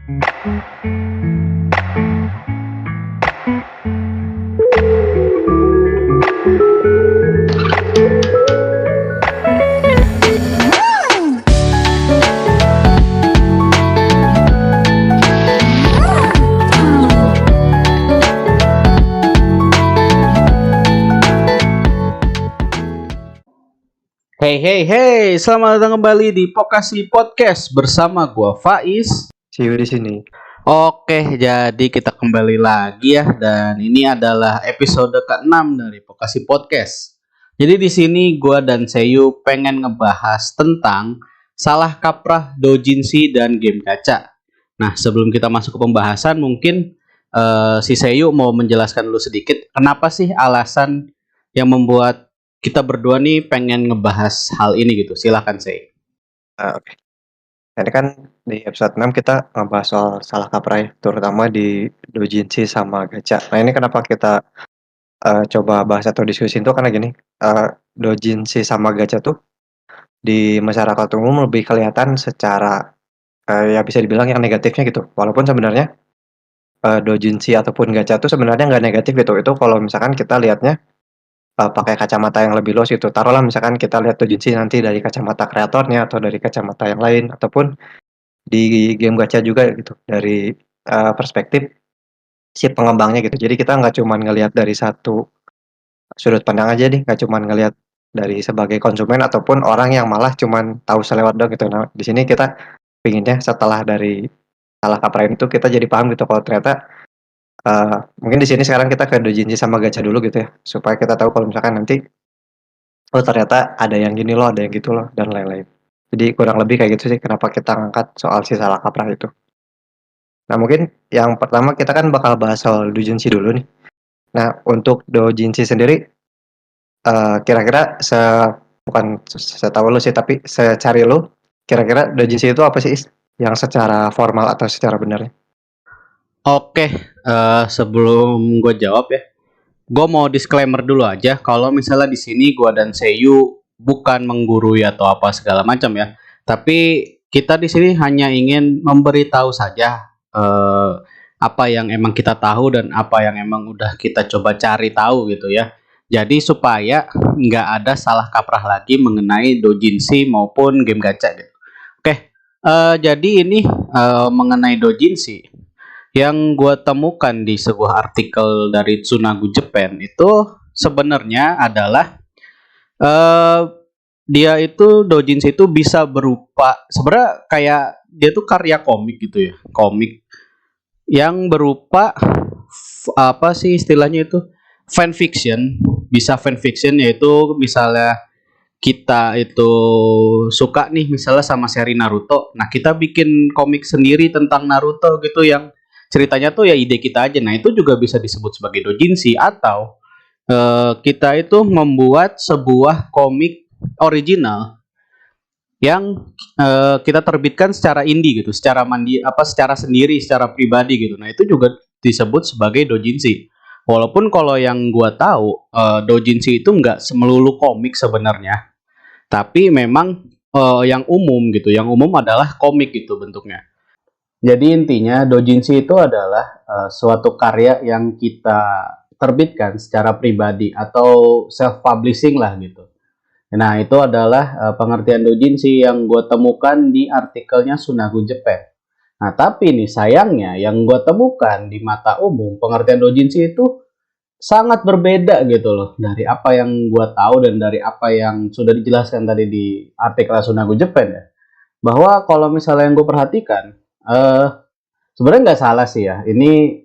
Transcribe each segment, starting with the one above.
Hey hey hey, selamat datang kembali di Pokasi Podcast bersama gua Faiz. Siu di sini. Oke, jadi kita kembali lagi ya, dan ini adalah episode ke-6 dari Pokasi Podcast. Jadi di sini gua dan Seiyu pengen ngebahas tentang salah kaprah doujinshi dan game gacha. Nah, sebelum kita masuk ke pembahasan, mungkin si Seiyu mau menjelaskan dulu sedikit kenapa sih alasan yang membuat kita berdua nih pengen ngebahas hal ini gitu. Silahkan Sei. Oke. Ini kan di episode 6 kita ngebahas soal salah kaprah ya, terutama di doujinshi sama gacha. Nah, ini kenapa kita coba bahas atau diskusi itu karena gini, doujinshi sama gacha tuh di masyarakat umum lebih kelihatan secara ya bisa dibilang yang negatifnya gitu. Walaupun sebenarnya doujinshi ataupun gacha tuh sebenarnya nggak negatif gitu. Itu kalau misalkan kita lihatnya pakai kacamata yang lebih luas gitu. Taruhlah misalkan kita lihat doujinshi nanti dari kacamata kreatornya atau dari kacamata yang lain ataupun di game gacha juga gitu dari perspektif si pengembangnya gitu. Jadi kita nggak cuman ngelihat dari satu sudut pandang aja nih, nggak cuman ngelihat dari sebagai konsumen ataupun orang yang malah cuman tahu selewat doang gitu. Nah, di sini kita pinginnya setelah dari salah kaprah itu kita jadi paham gitu kalau ternyata mungkin di sini sekarang kita ke doujinshi sama gacha dulu gitu ya, supaya kita tahu kalau misalkan nanti oh ternyata ada yang gini loh, ada yang gitu loh dan lain-lain. Jadi kurang lebih kayak gitu sih kenapa kita ngangkat soal si salah kaprah itu. Nah, mungkin yang pertama kita kan bakal bahas soal doujinshi dulu nih. Nah, untuk doujinshi sendiri, kira-kira bukan setahu lu sih, tapi secari lu, kira-kira doujinshi itu apa sih, Is? Yang secara formal atau secara benarnya? Oke, sebelum gue jawab ya, gue mau disclaimer dulu aja kalau misalnya di sini gue dan Seiyu bukan menggurui atau apa segala macam ya, tapi kita di sini hanya ingin memberitahu saja apa yang emang kita tahu dan apa yang emang udah kita coba cari tahu gitu ya. Jadi supaya nggak ada salah kaprah lagi mengenai doujinshi maupun game gacha gitu. Oke, jadi ini mengenai doujinshi yang gue temukan di sebuah artikel dari Tsunagu Japan itu sebenarnya adalah eh dia itu doujinshi itu bisa berupa sebenarnya kayak dia tuh karya komik gitu ya, komik yang berupa apa sih istilahnya itu fanfiction, bisa fanfiction yaitu misalnya kita itu suka nih misalnya sama seri Naruto. Nah, kita bikin komik sendiri tentang Naruto gitu yang ceritanya tuh ya ide kita aja. Nah, itu juga bisa disebut sebagai doujinshi atau kita itu membuat sebuah komik original yang kita terbitkan secara indie gitu, secara secara sendiri, secara pribadi gitu. Nah, itu juga disebut sebagai doujinshi. Walaupun kalau yang gua tahu doujinshi itu nggak semelulu komik sebenarnya, tapi memang yang umum gitu, yang umum adalah komik gitu bentuknya. Jadi intinya doujinshi itu adalah suatu karya yang kita terbitkan secara pribadi atau self publishing lah gitu. Nah, itu adalah pengertian doujinshi yang gue temukan di artikelnya Tsunagu Japan. Nah, tapi nih sayangnya yang gue temukan di mata umum pengertian doujinshi itu sangat berbeda gitu loh dari apa yang gue tahu dan dari apa yang sudah dijelaskan tadi di artikel Tsunagu Japan ya. Bahwa kalau misalnya yang gue perhatikan, sebenarnya nggak salah sih ya. Ini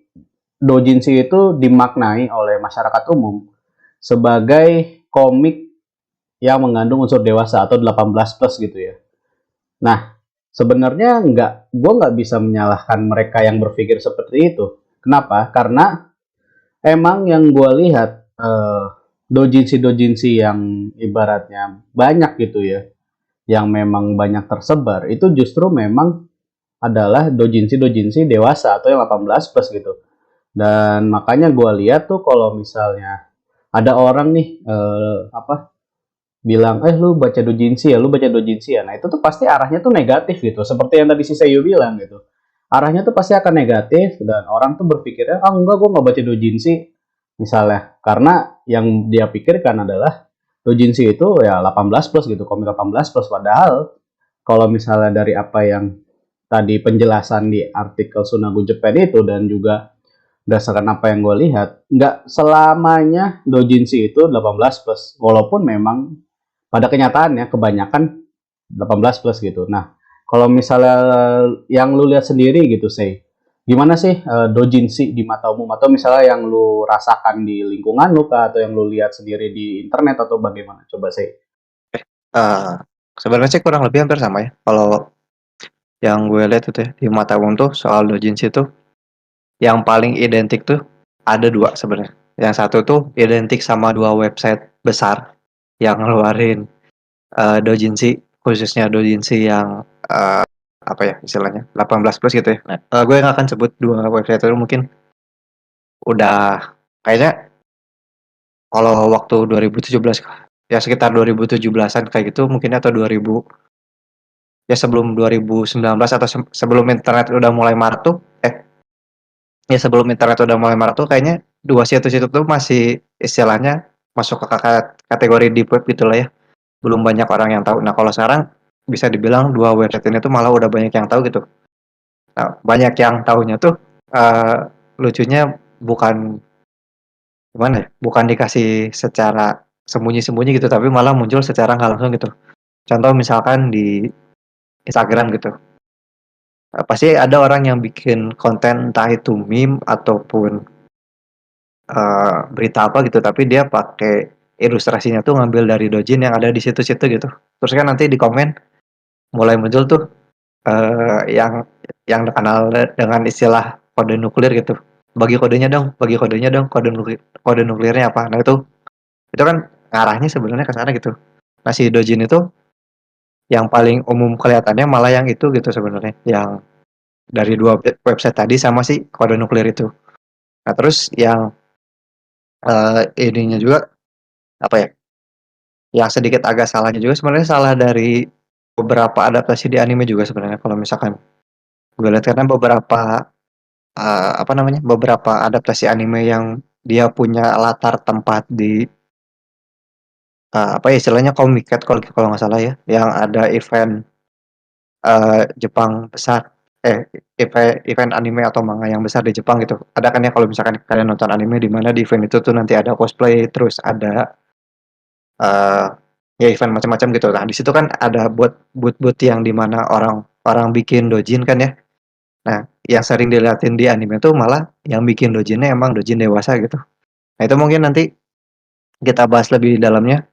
doujinshi itu dimaknai oleh masyarakat umum sebagai komik yang mengandung unsur dewasa atau 18 plus gitu ya. Nah, sebenarnya gue nggak bisa menyalahkan mereka yang berpikir seperti itu. Kenapa? Karena emang yang gue lihat doujinshi yang ibaratnya banyak gitu ya, yang memang banyak tersebar, itu justru memang adalah doujinshi dewasa atau yang 18 plus gitu. Dan makanya gue lihat tuh kalau misalnya ada orang nih bilang, lu baca doujinshi ya, lu baca doujinshi ya. Nah, itu tuh pasti arahnya tuh negatif gitu. Seperti yang tadi si Seiyu bilang gitu. arahnya tuh pasti akan negatif dan orang tuh berpikirnya, ah enggak, gue nggak baca doujinshi misalnya, karena yang dia pikirkan adalah doujinshi itu ya 18 plus gitu, komik 18 plus. Padahal kalau misalnya dari apa yang tadi penjelasan di artikel Sunago Japan itu, dan juga berdasarkan apa yang gue lihat, nggak selamanya doujinshi itu 18 plus, walaupun memang pada kenyataannya kebanyakan 18 plus gitu. Nah, kalau misalnya yang lu lihat sendiri gitu, say, gimana sih doujinshi di mata umum, atau misalnya yang lu rasakan di lingkungan lu kah, atau yang lu lihat sendiri di internet, atau bagaimana? Coba, say. Eee, Sebenarnya sih kurang lebih hampir sama ya, kalau yang gue lihat itu ya, di mata umum tuh soal doujinshi tuh, yang paling identik tuh ada 2 sebenarnya. Yang satu tuh identik sama 2 website besar yang ngeluarin, doujinshi, khususnya doujinshi yang, apa ya istilahnya, 18 plus gitu ya. Nah, gue nggak akan sebut 2 website itu, mungkin udah kayaknya kalau waktu 2017, ya sekitar 2017-an kayak gitu mungkin, atau 2000, ya sebelum 2019, atau sebelum internet udah mulai marak tuh, ya sebelum internet udah mulai marak tuh kayaknya 2 situs itu tuh masih istilahnya masuk ke kategori deep web gitulah ya, belum banyak orang yang tahu. Nah, kalau sekarang bisa dibilang 2 website ini tuh malah udah banyak yang tahu gitu. Nah, banyak yang tahunya tuh, eee, lucunya bukan gimana ya, bukan dikasih secara sembunyi-sembunyi gitu, tapi malah muncul secara nggak langsung gitu. Contoh misalkan di Instagram gitu, pasti ada orang yang bikin konten entah itu meme ataupun, berita apa gitu, tapi dia pakai ilustrasinya tuh ngambil dari doujin yang ada di situ-situ gitu. Terus kan nanti di komen mulai muncul tuh, yang dikenal dengan istilah kode nuklir gitu. Bagi kodenya dong, kode nuklirnya apa?" Nah, itu kan ngarahnya sebenarnya ke sana gitu. Nah, si doujin itu yang paling umum kelihatannya malah yang itu gitu sebenarnya, yang dari 2 website tadi sama si kode nuklir itu. Nah, terus yang, ininya juga, apa ya, yang sedikit agak salahnya juga sebenarnya salah dari beberapa adaptasi di anime juga sebenarnya, kalau misalkan gue lihat, karena beberapa, apa namanya, beberapa adaptasi anime yang dia punya latar tempat di, apa ya istilahnya, Comiket kalau kalau nggak salah ya, yang ada event, Jepang besar, event anime atau manga yang besar di Jepang gitu. Ada kan ya kalau misalkan kalian nonton anime, di mana di event itu tuh nanti ada cosplay, terus ada, eee, ya event macam-macam gitu. Nah, di situ kan ada booth-booth yang di mana orang orang bikin doujin kan ya. Nah, yang sering dilihatin di anime tuh malah yang bikin doujinnya emang doujin dewasa gitu. Nah, itu mungkin nanti kita bahas lebih dalamnya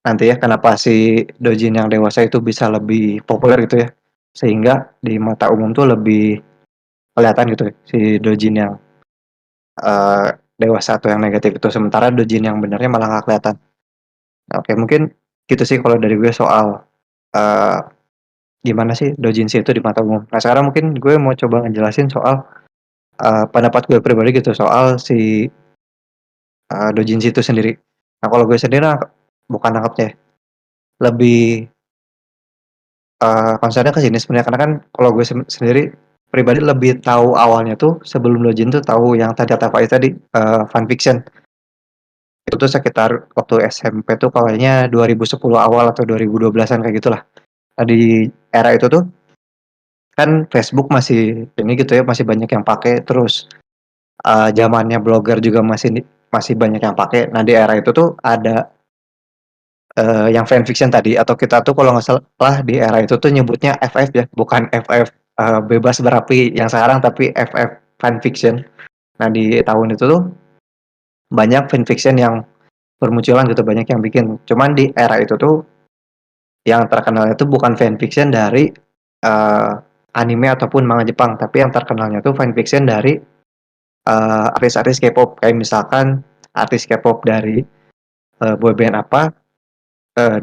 nanti ya, kenapa si doujin yang dewasa itu bisa lebih populer gitu ya, sehingga di mata umum tuh lebih kelihatan gitu ya, si doujin yang, eee, dewasa atau yang negatif itu, sementara doujin yang benernya malah nggak kelihatan. Nah, oke, mungkin gitu sih kalau dari gue soal, eee, gimana sih doujinshi itu di mata umum. Nah, sekarang mungkin gue mau coba ngejelasin soal, pendapat gue pribadi gitu soal si, doujinshi itu sendiri. Nah, kalau gue sendiri bukan nangkepnya ya, lebih, concern-nya ke sini sebenarnya, karena kan kalau gue sendiri pribadi lebih tahu awalnya tuh sebelum doujin tuh tahu yang tadi kata Faiz tadi, fanfiction. Itu tuh sekitar waktu SMP tuh kayaknya 2010 awal atau 2012-an kayak gitulah. Nah, di era itu tuh kan Facebook masih ini gitu ya, masih banyak yang pakai, terus, zamannya blogger juga masih banyak yang pakai. Nah, di era itu tuh ada, yang fanfiction tadi, atau kita tuh kalau nggak salah di era itu tuh nyebutnya FF ya, bukan FF, bebas berapi yang sekarang, tapi FF fanfiction. Nah, di tahun itu tuh banyak fanfiction yang bermunculan gitu, banyak yang bikin. Cuman di era itu tuh yang terkenal itu bukan fanfiction dari, anime ataupun manga Jepang, tapi yang terkenalnya tuh fanfiction dari, artis-artis K-pop. Kayak misalkan artis K-pop dari, boyband apa,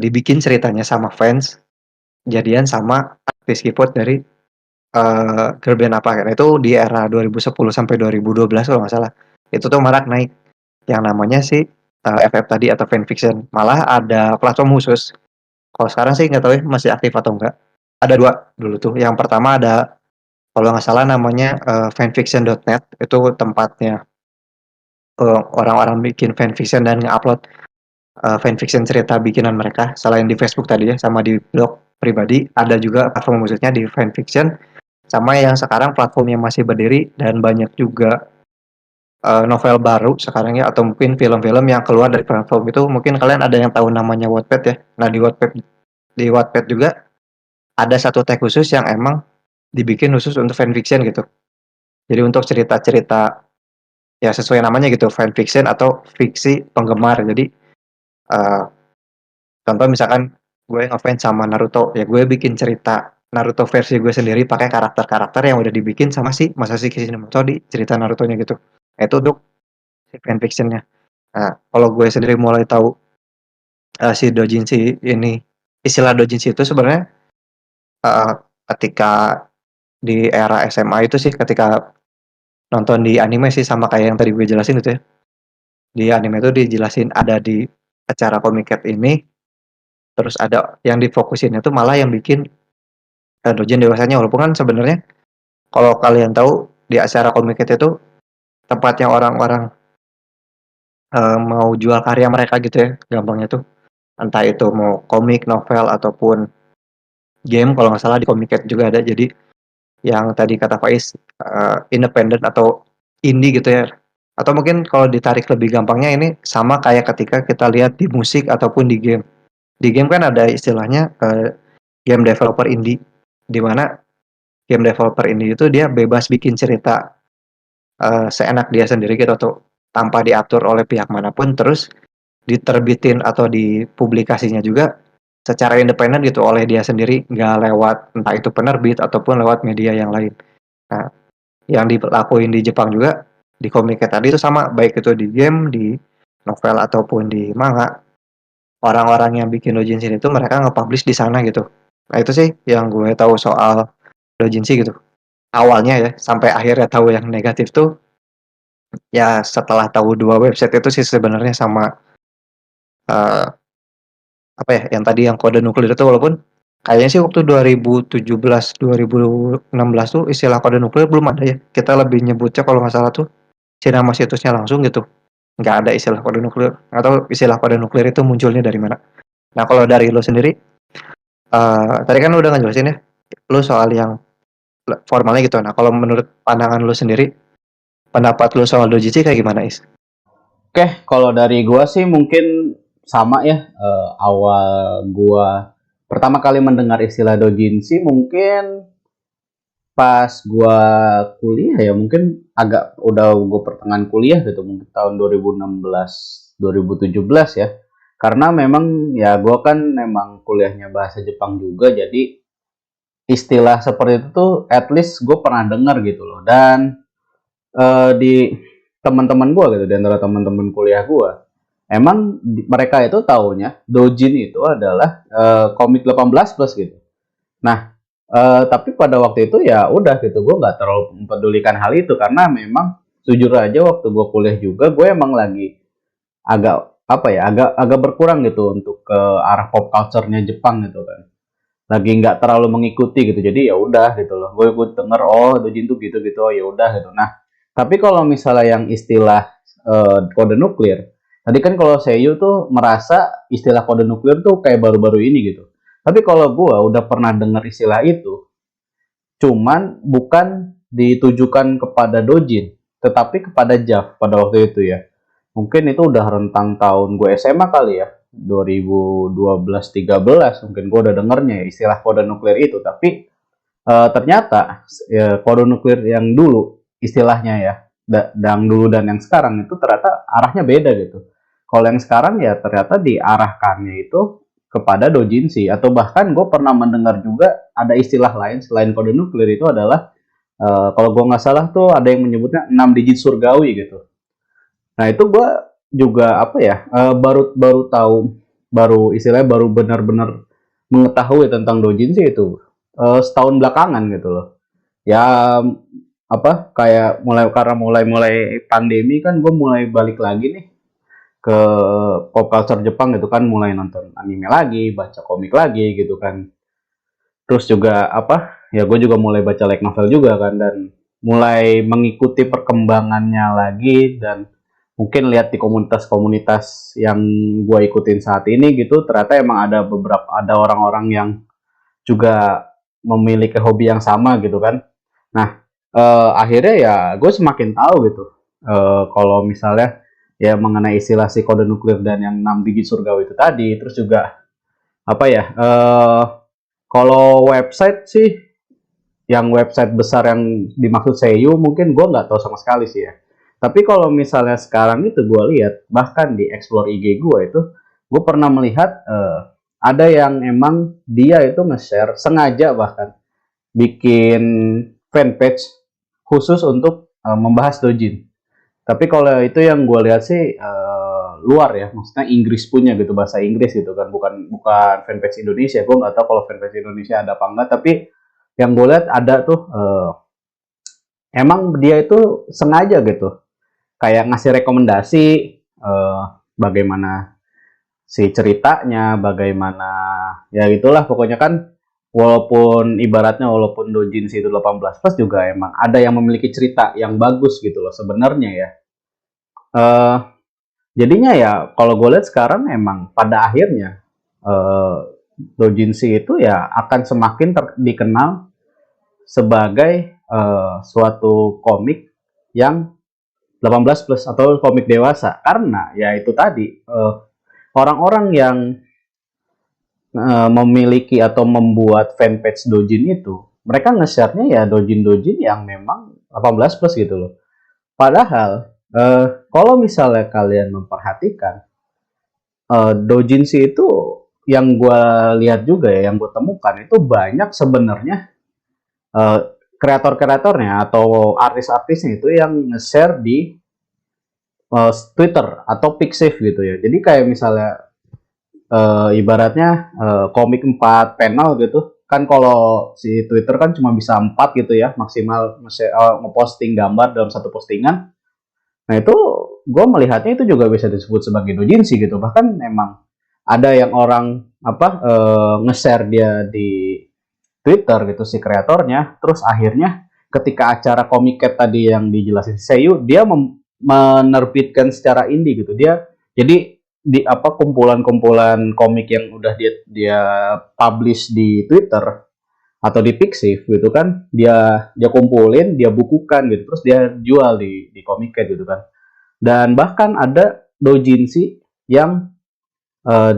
dibikin ceritanya sama fans, jadian sama artis K-pop dari, girl band apa. Nah, itu di era 2010 sampai 2012 kalau nggak salah. Itu tuh marak naik yang namanya si, FF tadi atau fanfiction. Malah ada platform khusus. Kalau sekarang sih nggak tahu ya masih aktif atau enggak. Ada 2 dulu tuh. Yang pertama ada Kalau nggak salah namanya fanfiction.net, itu tempatnya orang-orang bikin fanfiction dan nge-upload fanfiction cerita bikinan mereka. Selain di Facebook tadi ya, sama di blog pribadi, ada juga platform khususnya di fanfiction, sama yang sekarang platform yang masih berdiri dan banyak juga novel baru sekarang ya, atau mungkin film-film yang keluar dari platform itu. Mungkin kalian ada yang tahu namanya Wattpad ya. Nah, di Wattpad juga ada satu tag khusus yang emang dibikin khusus untuk fanfiction gitu. Jadi untuk cerita-cerita ya sesuai namanya gitu, fanfiction atau fiksi penggemar. Jadi eh, contoh misalkan gue ngefans sama Naruto, ya gue bikin cerita Naruto versi gue sendiri pakai karakter-karakter yang udah dibikin sama si Masashi Kishimoto di cerita Naruto-nya gitu. Nah, itu untuk si fanfiction-nya. Nah, kalau gue sendiri mulai tahu si doujinshi ini, istilah doujinshi itu sebenarnya eh, ketika di era SMA itu sih, ketika nonton di anime sih, sama kayak yang tadi gue jelasin itu ya. Di anime itu dijelasin ada di acara Comiket ini, terus ada yang difokusin itu malah yang bikin doujin dewasanya. Walaupun kan sebenarnya kalau kalian tahu di acara Comiket itu tempatnya orang-orang mau jual karya mereka gitu ya, gampangnya tuh. Entah itu mau komik, novel, ataupun game. Kalau nggak salah di Comiket juga ada. Jadi yang tadi kata Faiz, independen atau indie gitu ya. Atau mungkin kalau ditarik lebih gampangnya, ini sama kayak ketika kita lihat di musik ataupun di game. Di game kan ada istilahnya game developer indie, di mana game developer indie itu dia bebas bikin cerita seenak dia sendiri gitu, atau tanpa diatur oleh pihak manapun, terus diterbitin atau dipublikasinya juga secara independen gitu oleh dia sendiri, nggak lewat entah itu penerbit ataupun lewat media yang lain. Nah, yang dilakuin di Jepang juga di komik tadi itu sama, baik itu di game, di novel ataupun di manga. Orang-orang yang bikin doujinshi itu mereka nge-publish di sana gitu. Nah, itu sih yang gue tahu soal doujinshi gitu. Awalnya ya, sampai akhirnya tahu yang negatif tuh ya setelah tahu dua website itu sih sebenarnya. Sama eh, apa ya, yang tadi yang kode nuklir itu, walaupun kayaknya sih waktu 2017 2016 tuh istilah kode nuklir belum ada ya. Kita lebih nyebutnya kalau nggak salah tuh si nama situsnya langsung gitu. Nggak ada istilah kode nuklir. Nggak tahu istilah kode nuklir itu munculnya dari mana. Nah, kalau dari lo sendiri, tadi kan lo udah ngejelasin ya, lo soal yang formalnya gitu. Nah, kalau menurut pandangan lo sendiri, pendapat lo soal doujinshi kayak gimana, Is? Oke, kalau dari gua sih mungkin sama ya. Awal gua pertama kali mendengar istilah doujinshi mungkin pas gua kuliah ya, mungkin agak udah gua pertengahan kuliah gitu, mungkin tahun 2016 2017 ya. Karena memang ya gua kan memang kuliahnya bahasa Jepang juga, jadi istilah seperti itu tuh at least gue pernah dengar gitu loh. Dan di teman-teman gue gitu, di antara teman-teman kuliah gue, emang mereka itu taunya Dojin itu adalah komik 18 plus gitu. Nah, tapi pada waktu itu ya udah gitu, gue nggak terlalu mempedulikan hal itu, karena memang jujur aja waktu gue kuliah juga gue emang lagi agak apa ya, agak agak berkurang gitu untuk ke arah pop culture-nya Jepang gitu kan, lagi nggak terlalu mengikuti gitu. Jadi ya udah gitu loh, gue denger oh dojin tuh gitu gitu, oh ya udah gitu. Nah, tapi kalau misalnya yang istilah kode nuklir tadi kan, kalau Seiyu tuh merasa istilah kode nuklir tuh kayak baru-baru ini gitu. Tapi kalau gue udah pernah dengar istilah itu, cuman bukan ditujukan kepada dojin tetapi kepada JAV pada waktu itu ya. Mungkin itu udah rentang tahun gue SMA kali ya, 2012-13 mungkin gue udah dengernya ya istilah kode nuklir itu. Tapi ternyata ya, kode nuklir yang dulu istilahnya ya, yang dulu dan yang sekarang itu ternyata arahnya beda gitu. Kalau yang sekarang ya ternyata diarahkannya itu kepada dojinshi, atau bahkan gue pernah mendengar juga ada istilah lain selain kode nuklir itu adalah kalau gue nggak salah tuh ada yang menyebutnya 6 digit surgawi gitu. Nah, itu gue juga apa ya, baru baru tahu, baru istilahnya baru benar-benar mengetahui tentang doujinshi itu setahun belakangan gitu loh. Ya apa, kayak mulai karena mulai pandemi kan, gue mulai balik lagi nih ke pop culture Jepang gitu kan, mulai nonton anime lagi, baca komik lagi gitu kan. Terus juga apa, ya gue juga mulai baca light novel juga kan, dan mulai mengikuti perkembangannya lagi, dan mungkin lihat di komunitas-komunitas yang gue ikutin saat ini gitu, ternyata emang ada orang-orang yang juga memiliki hobi yang sama gitu kan. Nah, akhirnya ya gue semakin tahu gitu, kalau misalnya ya mengenai istilah si kode nuklir dan yang 6 digit surgawi itu tadi. Terus juga apa ya, kalau website sih, yang website besar yang dimaksud Seiyu mungkin gue nggak tahu sama sekali sih ya. Tapi kalau misalnya sekarang itu gue lihat, bahkan di explore IG gue itu, gue pernah melihat ada yang emang dia itu nge-share sengaja, bahkan bikin fanpage khusus untuk membahas dojin. Tapi kalau itu yang gue lihat sih luar ya, maksudnya Inggris punya gitu, bahasa Inggris gitu kan, bukan fanpage Indonesia. Gue nggak tahu kalau fanpage Indonesia ada apa enggak, tapi yang gue lihat ada tuh, emang dia itu sengaja gitu, kayak ngasih rekomendasi bagaimana si ceritanya, bagaimana ya gitulah pokoknya kan. Walaupun doujinshi itu 18 plus, juga emang ada yang memiliki cerita yang bagus gitu loh sebenarnya ya. eh Jadinya ya kalau gue lihat sekarang emang pada akhirnya doujinshi itu ya akan semakin dikenal sebagai suatu komik yang 18 plus atau komik dewasa, karena ya itu tadi, orang-orang yang memiliki atau membuat fanpage dojin itu, mereka nge-share-nya ya dojin-dojin yang memang 18 plus gitu loh. Padahal kalau misalnya kalian memperhatikan, doujinshi itu yang gue lihat juga ya, yang gue temukan itu banyak sebenarnya kreator-kreatornya atau artis-artisnya itu yang nge-share di Twitter atau Pixiv gitu ya. Jadi kayak misalnya ibaratnya komik 4 panel gitu kan, kalau si Twitter kan cuma bisa 4 gitu ya maksimal ngeposting gambar dalam satu postingan. Nah itu gue melihatnya itu juga bisa disebut sebagai doujinshi gitu. Bahkan emang ada yang orang nge-share dia di Twitter gitu si kreatornya, terus akhirnya ketika acara Comic-Con tadi yang dijelasin Seiyu, dia menerbitkan secara indie gitu. Dia jadi di kumpulan-kumpulan komik yang udah dia publish di Twitter atau di Pixiv gitu kan, dia kumpulin, dia bukukan gitu, terus dia jual di Comic-Con gitu kan. Dan bahkan ada doujinshi yang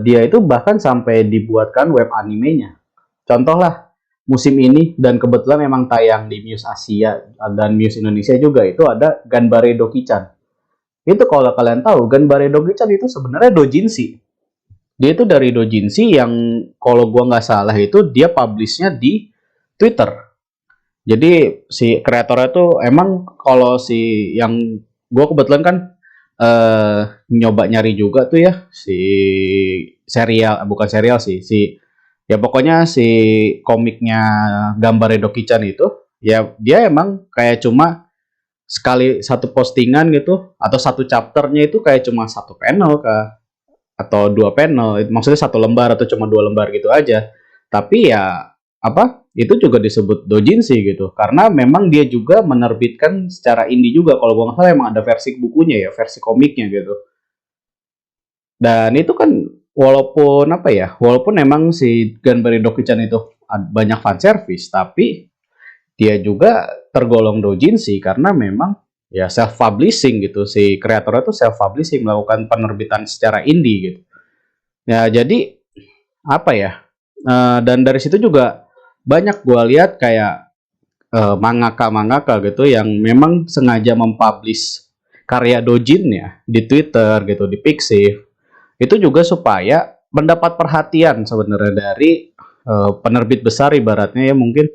dia itu bahkan sampai dibuatkan web animenya. Contoh lah musim ini, dan kebetulan emang tayang di Muse Asia dan Muse Indonesia juga, itu ada Ganbare Doki-chan. Itu kalau kalian tahu, Ganbare Doki-chan itu sebenarnya doujinshi. Dia itu dari doujinshi yang kalau gua nggak salah itu dia publishnya di Twitter. Jadi si kreatornya tuh emang, kalau si yang gua kebetulan kan nyoba nyari juga tuh ya, si serial, bukan serial sih, si ya pokoknya si komiknya Gambare Doki-chan itu, ya dia emang kayak cuma sekali satu postingan gitu, atau satu chapternya itu kayak cuma satu panel kah, atau dua panel, maksudnya satu lembar atau cuma dua lembar gitu aja. Tapi ya itu juga disebut doujinshi gitu, karena memang dia juga menerbitkan secara indie juga. Kalau gua nggak salah emang ada versi bukunya ya, versi komiknya gitu. Dan itu kan walaupun emang si Ganbare Doki-chan itu banyak fan service, tapi dia juga tergolong doujinshi karena memang ya self publishing gitu. Si kreatornya tuh self publishing, melakukan penerbitan secara indie gitu. Ya jadi dan dari situ juga banyak gua lihat kayak mangaka gitu yang memang sengaja mempublish karya dojinnya di Twitter gitu, di Pixiv. Itu juga supaya mendapat perhatian sebenarnya dari penerbit besar ibaratnya ya, mungkin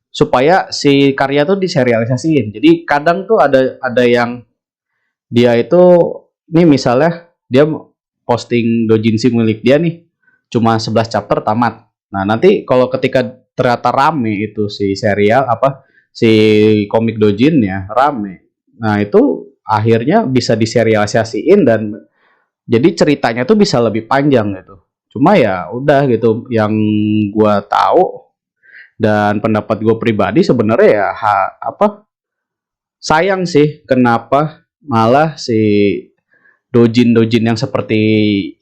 supaya si karya tuh diserialisasiin. Jadi kadang tuh ada yang dia itu nih, misalnya dia posting dojinshi milik dia nih cuma 11 chapter tamat. Nah, nanti kalau ketika ternyata rame itu si serial si komik dojinnya rame. Nah, itu akhirnya bisa diserialisasiin, dan jadi ceritanya tuh bisa lebih panjang gitu. Cuma ya udah gitu, yang gua tahu Dan pendapat gue pribadi sebenarnya ya sayang sih kenapa malah si dojin-dojin yang seperti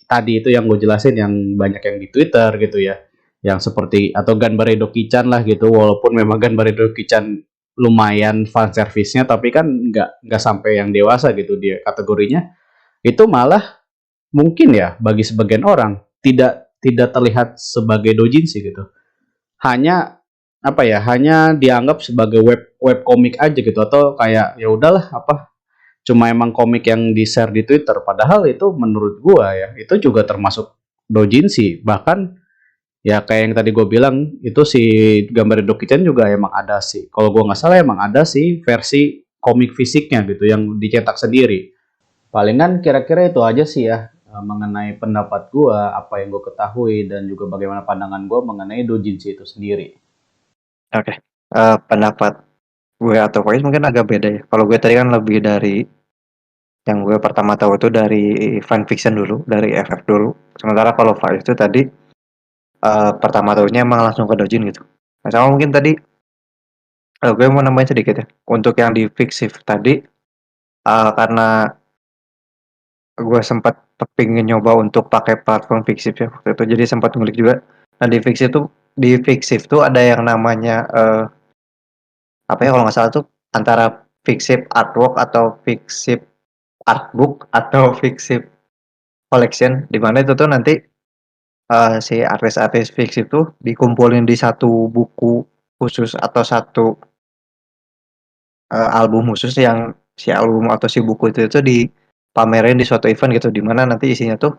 tadi itu yang gue jelasin yang banyak yang di Twitter gitu ya. Yang seperti atau Ganbare Doki-chan lah gitu, walaupun memang Ganbare Doki-chan lumayan fan service-nya tapi kan nggak sampai yang dewasa gitu dia kategorinya. Itu malah mungkin ya bagi sebagian orang tidak tidak terlihat sebagai dojinshi gitu. Hanya apa ya? Hanya dianggap sebagai web komik aja gitu atau kayak ya udahlah apa cuma emang komik yang di-share di Twitter. Padahal itu menurut gua ya, itu juga termasuk dojinshi. Bahkan ya kayak yang tadi gua bilang, itu si gambar Doki-chan juga emang ada sih. Kalau gua nggak salah emang ada sih versi komik fisiknya gitu yang dicetak sendiri. Palingan kira-kira itu aja sih ya mengenai pendapat gua, apa yang gua ketahui dan juga bagaimana pandangan gua mengenai dojinshi itu sendiri. Oke. Pendapat gue atau Faiz mungkin agak beda ya. Kalau gue tadi kan lebih dari yang gue pertama tahu itu dari fanfiction dulu, dari FF dulu. Sementara kalau Faiz itu tadi pertama tahunya emang langsung ke dojin gitu. Nah, sama mungkin tadi gue mau nambahin sedikit ya. Untuk yang di fiksif tadi karena gue sempat pengen nyoba untuk pakai platform fiksif ya waktu itu, jadi sempat ngulik juga. Nah di fiksif tuh ada yang namanya apa ya kalau nggak salah tuh antara fiksif artwork atau fiksif artbook atau fiksif collection, di mana itu tuh nanti si artis-artis fiksi itu dikumpulin di satu buku khusus atau satu album khusus yang si album atau si buku itu dipamerin di suatu event gitu, di mana nanti isinya tuh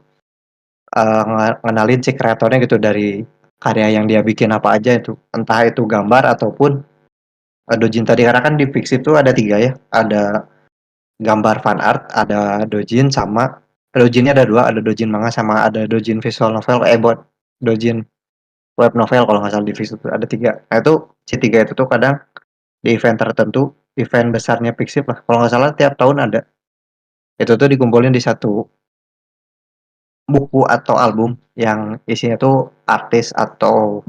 ngenalin si kreatornya gitu dari karya yang dia bikin apa aja itu, entah itu gambar ataupun dojin tadi. Karena kan di fiksi itu ada 3 ya, ada gambar fan art, ada dojin, sama dojinnya ada 2, ada dojin manga sama ada dojin visual novel, buat dojin web novel kalau nggak salah di fiksi itu ada 3. Nah itu si 3 itu tuh kadang di event tertentu, event besarnya Pixiv lah, kalau nggak salah tiap tahun ada. Itu tuh dikumpulin di satu buku atau album yang isinya tuh artis atau